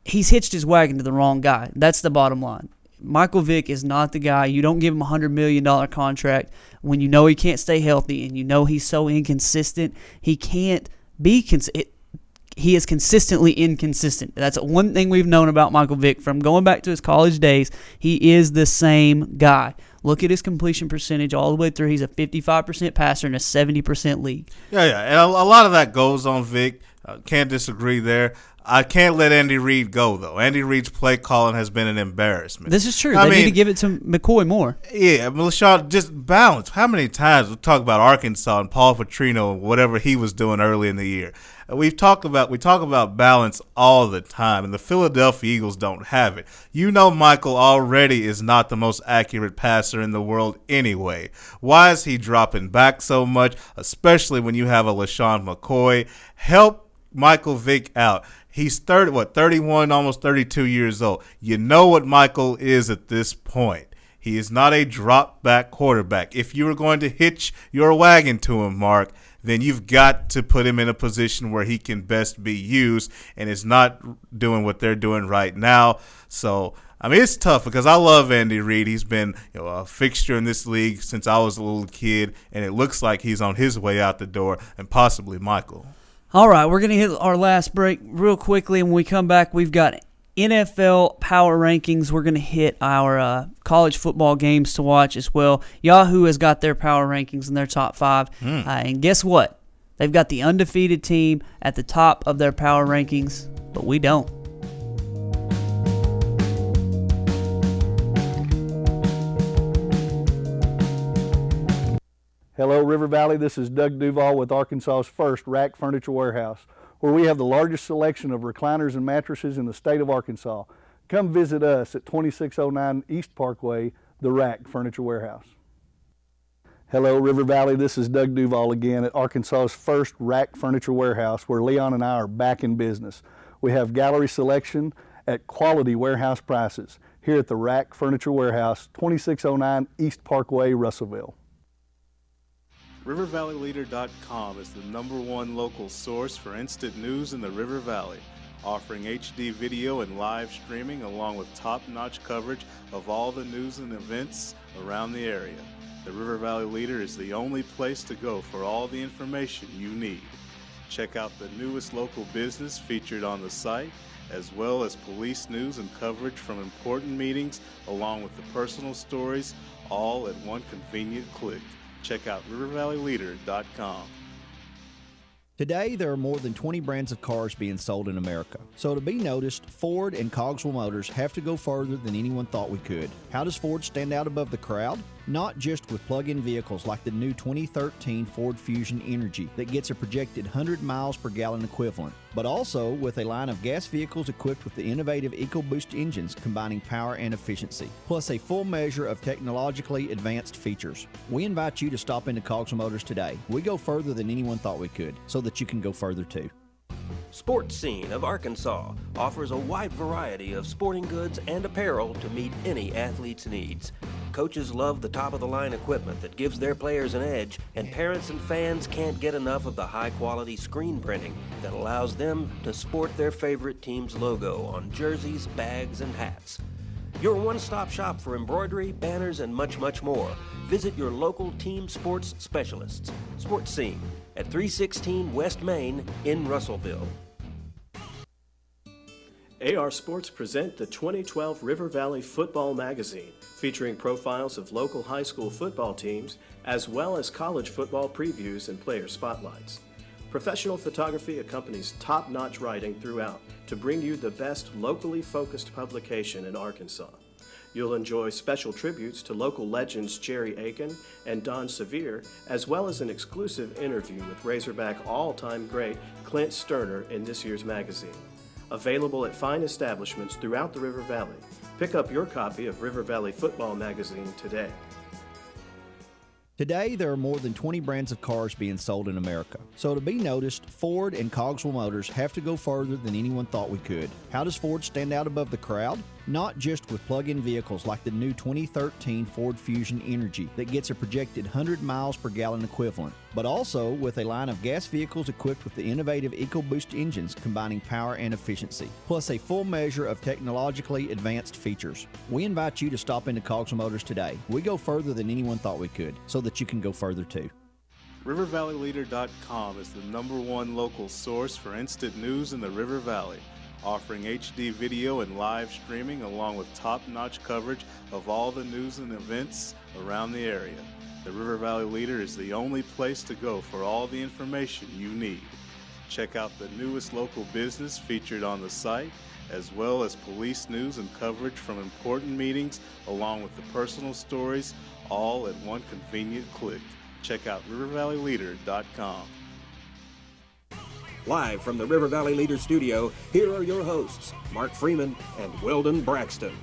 he's hitched his wagon to the wrong guy. That's the bottom line. Michael Vick is not the guy. You don't give him a $100 million contract when you know he can't stay healthy and you know he's so inconsistent. He can't be consistent. He is consistently inconsistent. That's one thing we've known about Michael Vick from going back to his college days. He is the same guy. Look at his completion percentage all the way through. He's a 55% passer in a 70% league. Yeah, and a lot of that goes on Vick. Can't disagree there. I can't let Andy Reid go, though. Andy Reid's play calling has been an embarrassment. This is true. They need to give it to McCoy more. Yeah, LaShawn, just balance. How many times we talk about Arkansas and Paul Petrino and whatever he was doing early in the year? We talk about balance all the time, and the Philadelphia Eagles don't have it. You know Michael already is not the most accurate passer in the world anyway. Why is he dropping back so much, especially when you have a LaShawn McCoy? Help Michael Vick out. He's 31, almost 32 years old. You know what Michael is at this point. He is not a drop-back quarterback. If you were going to hitch your wagon to him, Mark, then you've got to put him in a position where he can best be used, and is not doing what they're doing right now. So, I mean, it's tough because I love Andy Reid. He's been a fixture in this league since I was a little kid, and it looks like he's on his way out the door, and possibly Michael. All right, we're going to hit our last break real quickly, and when we come back, we've got NFL Power Rankings. We're going to hit our college football games to watch as well. Yahoo has got their Power Rankings in their top 5, and guess what? They've got the undefeated team at the top of their Power Rankings, but we don't. Hello, River Valley. This is Doug Duval with Arkansas's first Rack Furniture Warehouse, where we have the largest selection of recliners and mattresses in the state of Arkansas. Come visit us at 2609 East Parkway, the Rack Furniture Warehouse. Hello, River Valley. This is Doug Duval again at Arkansas's first Rack Furniture Warehouse, where Leon and I are back in business. We have gallery selection at quality warehouse prices here at the Rack Furniture Warehouse, 2609 East Parkway, Russellville. RiverValleyLeader.com is the #1 local source for instant news in the River Valley, offering HD video and live streaming along with top-notch coverage of all the news and events around the area. The River Valley Leader is the only place to go for all the information you need. Check out the newest local business featured on the site, as well as police news and coverage from important meetings, along with the personal stories, all at one convenient click. Check out RiverValleyLeader.com. Today, there are more than 20 brands of cars being sold in America. So to be noticed, Ford and Cogswell Motors have to go further than anyone thought we could. How does Ford stand out above the crowd? not just with plug-in vehicles like the new 2013 Ford Fusion Energy that gets a projected 100 miles per gallon equivalent, but also with a line of gas vehicles equipped with the innovative EcoBoost engines combining power and efficiency, plus a full measure of technologically advanced features. We invite you to stop into Cogswell Motors today. We go further than anyone thought we could, so that you can go further too. Sports Scene of Arkansas offers a wide variety of sporting goods and apparel to meet any athlete's needs. Coaches love the top-of-the-line equipment that gives their players an edge, and parents and fans can't get enough of the high-quality screen printing that allows them to sport their favorite team's logo on jerseys, bags, and hats. Your one-stop shop for embroidery, banners, and much, much more. Visit your local team sports specialists. Sports Scene at 316 West Main in Russellville. AR Sports present the 2012 River Valley Football Magazine, featuring profiles of local high school football teams, as well as college football previews and player spotlights. Professional photography accompanies top-notch writing throughout to bring you the best locally focused publication in Arkansas. You'll enjoy special tributes to local legends Jerry Aiken and Don Sevier, as well as an exclusive interview with Razorback all-time great Clint Sterner in this year's magazine. Available at fine establishments throughout the River Valley. Pick up your copy of River Valley Football Magazine today. Today, there are more than 20 brands of cars being sold in America. So to be noticed, Ford and Cogswell Motors have to go further than anyone thought we could. How does Ford stand out above the crowd? Not just with plug-in vehicles like the new 2013 Ford Fusion Energy that gets a projected 100 miles per gallon equivalent, but also with a line of gas vehicles equipped with the innovative EcoBoost engines combining power and efficiency, plus a full measure of technologically advanced features. We invite you to stop into Cogswell Motors today. We go further than anyone thought we could, so that you can go further too. RiverValleyLeader.com is the #1 local source for instant news in the River Valley, offering HD video and live streaming along with top-notch coverage of all the news and events around the area. The River Valley Leader is the only place to go for all the information you need. Check out the newest local business featured on the site, as well as police news and coverage from important meetings, along with the personal stories, all at one convenient click. Check out RiverValleyLeader.com. Live from the River Valley Leader Studio, here are your hosts, Mark Freeman and Weldon Braxton.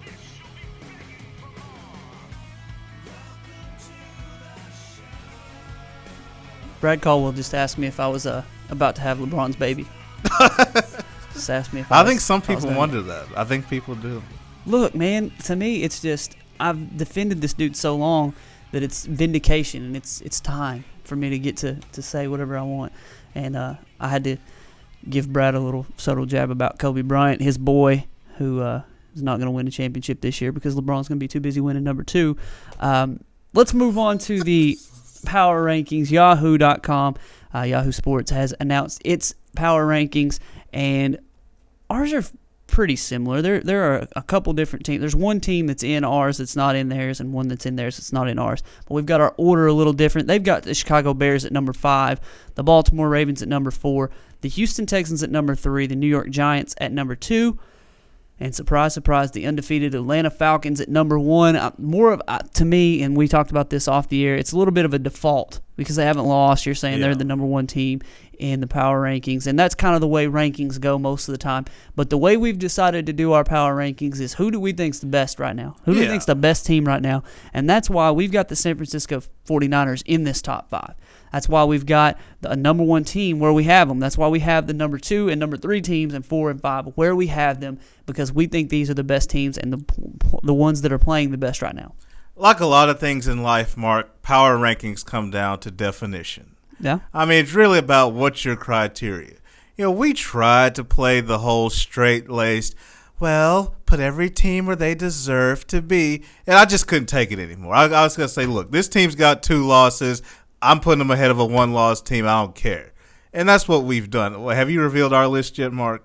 Brad Caldwell just asked me if I was about to have LeBron's baby. Just asked me if I think some people wonder that. I think people do. Look, man, to me, it's just I've defended this dude so long that it's vindication, and it's time for me to get to say whatever I want. And I had to give Brad a little subtle jab about Kobe Bryant, his boy, who is not going to win a championship this year because LeBron's going to be too busy winning number 2. Let's move on to the power rankings. Yahoo.com, Yahoo Sports has announced its power rankings, and ours are pretty similar. There are a couple different teams. There's one team that's in ours that's not in theirs, and one that's in theirs that's not in ours. But we've got our order a little different. They've got the Chicago Bears at number 5, the Baltimore Ravens at number 4, the Houston Texans at number 3, the New York Giants at number 2, and surprise, surprise, the undefeated Atlanta Falcons at number 1. To me, and we talked about this off the air, it's a little bit of a default because they haven't lost. You're saying they're the number 1 team in the power rankings, and that's kind of the way rankings go most of the time. But the way we've decided to do our power rankings is who do we think's the best right now? Who do we think's the best team right now? And that's why we've got the San Francisco 49ers in this top 5. That's why we've got a number 1 team where we have them. That's why we have the number 2 and number 3 teams and 4 and 5 where we have them, because we think these are the best teams and the ones that are playing the best right now. Like a lot of things in life, Mark, power rankings come down to definition. Yeah. I mean, it's really about what's your criteria. We tried to play the whole straight-laced, put every team where they deserve to be, and I just couldn't take it anymore. I was going to say, look, this team's got 2 losses. I'm putting them ahead of a 1-loss team. I don't care. And that's what we've done. Have you revealed our list yet, Mark?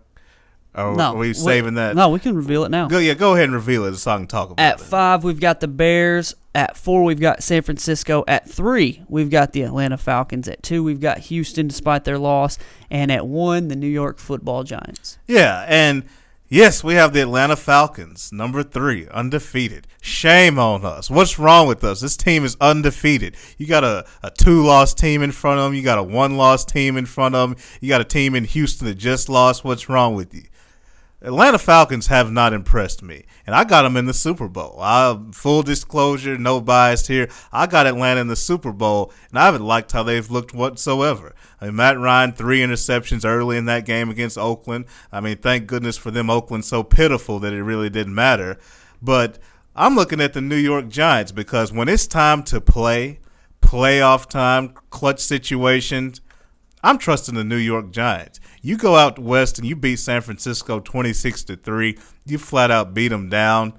Or no. Are we saving that? No, we can reveal it now. Go ahead and reveal it so I can talk about it. At 5, we've got the Bears. At 4, we've got San Francisco. At 3, we've got the Atlanta Falcons. At 2, we've got Houston, despite their loss. And at 1, the New York Football Giants. Yeah, and Yes, we have the Atlanta Falcons, number 3, undefeated. Shame on us. What's wrong with us? This team is undefeated. You got a 2-loss team in front of them. You got a 1-loss team in front of them. You got a team in Houston that just lost. What's wrong with you? Atlanta Falcons have not impressed me, and I got them in the Super Bowl. Full disclosure, no bias here. I got Atlanta in the Super Bowl, and I haven't liked how they've looked whatsoever. I mean, Matt Ryan, 3 interceptions early in that game against Oakland. I mean, thank goodness for them. Oakland's so pitiful that it really didn't matter. But I'm looking at the New York Giants because when it's time to play, playoff time, clutch situations, I'm trusting the New York Giants. You go out west and you beat San Francisco 26-3. You flat out beat them down.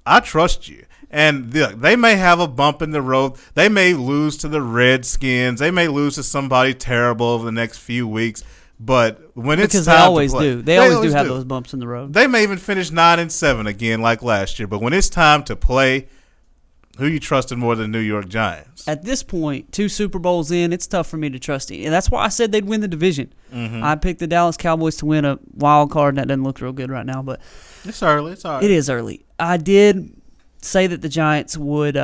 I trust you. And they may have a bump in the road. They may lose to the Redskins. They may lose to somebody terrible over the next few weeks. But when it's time to play, they always do. They always do have those bumps in the road. They may even finish 9-7 again like last year. But when it's time to play, who you trusted more than New York Giants? At this point, 2 Super Bowls in, it's tough for me to trust it. And that's why I said they'd win the division. Mm-hmm. I picked the Dallas Cowboys to win a wild card, and that doesn't look real good right now. But it's early. It's all right. It is early. I did say that the Giants would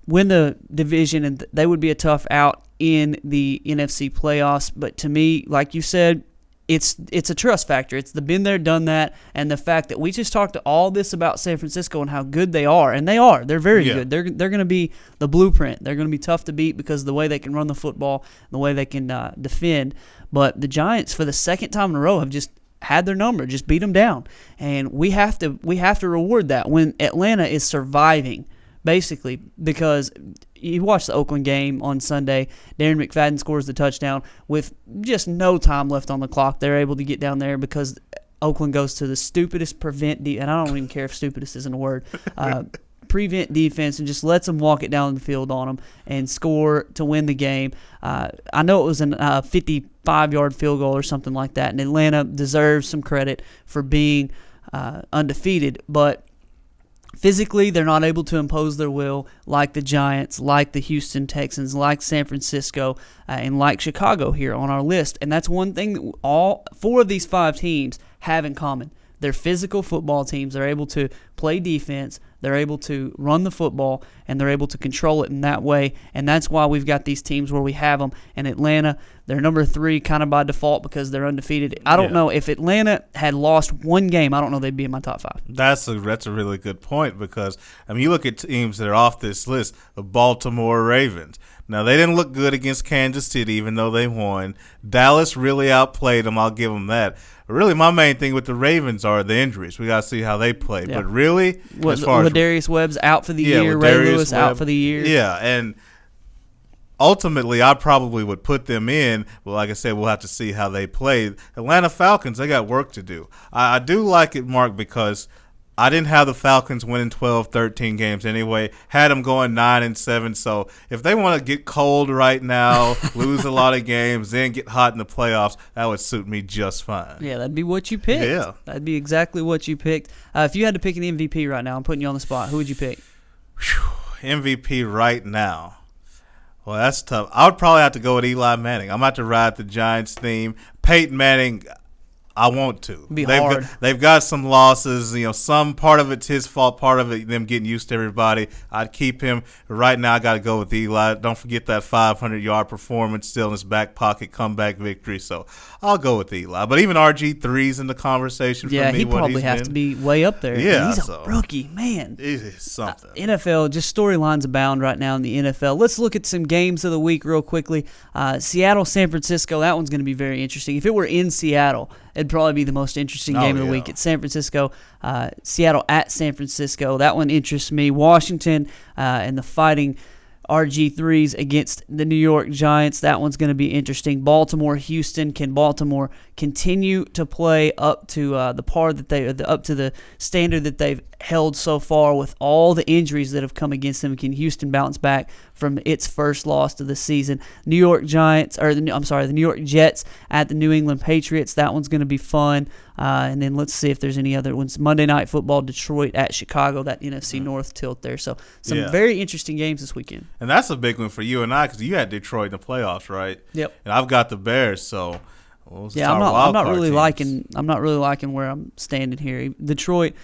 win the division, and they would be a tough out in the NFC playoffs. But to me, like you said, it's a trust factor. It's the been there, done that, and the fact that we just talked all this about San Francisco and how good they are, and they are. They're very good. They're going to be the blueprint. They're going to be tough to beat because of the way they can run the football, the way they can defend. But the Giants, for the second time in a row, have just had their number, just beat them down, and we have to reward that when Atlanta is surviving, basically, because you watch the Oakland game on Sunday. Darren McFadden scores the touchdown with just no time left on the clock. They're able to get down there because Oakland goes to the stupidest and I don't even care if stupidest isn't a word, prevent defense and just lets them walk it down the field on them and score to win the game. I know it was a 55-yard field goal or something like that, and Atlanta deserves some credit for being undefeated, but physically, they're not able to impose their will like the Giants, like the Houston Texans, like San Francisco, and like Chicago here on our list. And that's one thing that all 4 of these 5 teams have in common. They're physical football teams. They're able to play defense. They're able to run the football, and they're able to control it in that way. And that's why we've got these teams where we have them. And Atlanta, they're number 3 kind of by default because they're undefeated. I don't know. If Atlanta had lost one game, I don't know they'd be in my top 5. That's a really good point because, I mean, you look at teams that are off this list, the Baltimore Ravens. Now, they didn't look good against Kansas City even though they won. Dallas really outplayed them. I'll give them that. Really, my main thing with the Ravens are the injuries. We got to see how they play. Yeah. But really, as far as Ladarius Webb's out for the year, Ray Lewis out for the year. Yeah, and ultimately, I probably would put them in. Well, like I said, we'll have to see how they play. Atlanta Falcons, they got work to do. I do like it, Mark, because I didn't have the Falcons winning 12, 13 games anyway. Had them going 9-7. So if they want to get cold right now, lose a lot of games, then get hot in the playoffs, that would suit me just fine. Yeah, that'd be what you picked. Yeah. That'd be exactly what you picked. If you had to pick an MVP right now, I'm putting you on the spot. Who would you pick? MVP right now. Well, that's tough. I would probably have to go with Eli Manning. I'm about to ride the Giants theme. Peyton Manning, I want to. They've got some losses. You know, some part of it's his fault, part of it them getting used to everybody. I'd keep him. Right now, I got to go with Eli. Don't forget that 500-yard performance still in his back pocket comeback victory. So I'll go with Eli. But even RG3's in the conversation for me. Yeah, he probably has to be way up there. Yeah, he's a rookie, man. It is something. NFL, just storylines abound right now in the NFL. Let's look at some games of the week real quickly. Seattle, San Francisco, that one's going to be very interesting. If it were in Seattle, it'd probably be the most interesting game of the week. It's San Francisco, Seattle at San Francisco. That one interests me. Washington and the Fighting RG3s against the New York Giants. That one's going to be interesting. Baltimore, Houston. Can Baltimore continue to play up to the par that up to the standard that they've held so far with all the injuries that have come against them? Can Houston bounce back from its first loss of the season? The New York Jets at the New England Patriots. That one's going to be fun. And then let's see if there's any other ones. Monday Night Football, Detroit at Chicago, that NFC North tilt there. So some very interesting games this weekend. And that's a big one for you and I because you had Detroit in the playoffs, right? Yep. And I've got the Bears, so Yeah, I'm not really liking where I'm standing here. Detroit,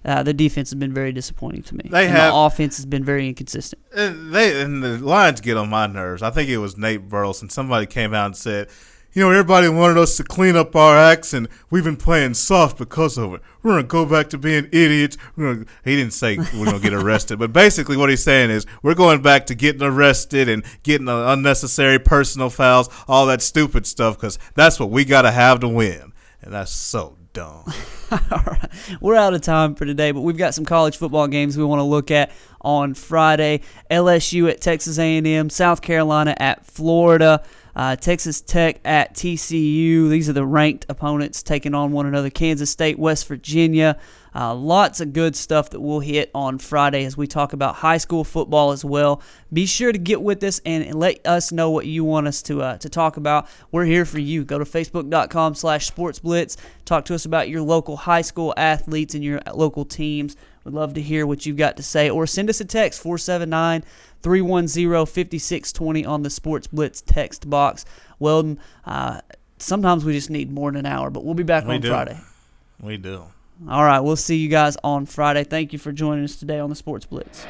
the defense has been very disappointing to me. The offense has been very inconsistent. And the Lions get on my nerves. I think it was Nate Burleson. Somebody came out and said, everybody wanted us to clean up our acts, and we've been playing soft because of it. We're going to go back to being idiots. He didn't say we're going to get arrested, but basically what he's saying is we're going back to getting arrested and getting unnecessary personal fouls, all that stupid stuff, because that's what we got to have to win. And that's so dumb. All right. We're out of time for today, but we've got some college football games we want to look at on Friday. LSU at Texas A&M, South Carolina at Florida, Texas Tech at TCU. These are the ranked opponents taking on one another. Kansas State, West Virginia. Lots of good stuff that we'll hit on Friday as we talk about high school football as well. Be sure to get with us and let us know what you want us to talk about. We're here for you. Go to facebook.com/sportsblitz. Talk to us about your local high school athletes and your local teams. We'd love to hear what you've got to say. Or send us a text, 479-310-5620 on the Sports Blitz text box. Weldon, sometimes we just need more than an hour, but we'll be back on Friday. We do. All right, we'll see you guys on Friday. Thank you for joining us today on the Sports Blitz.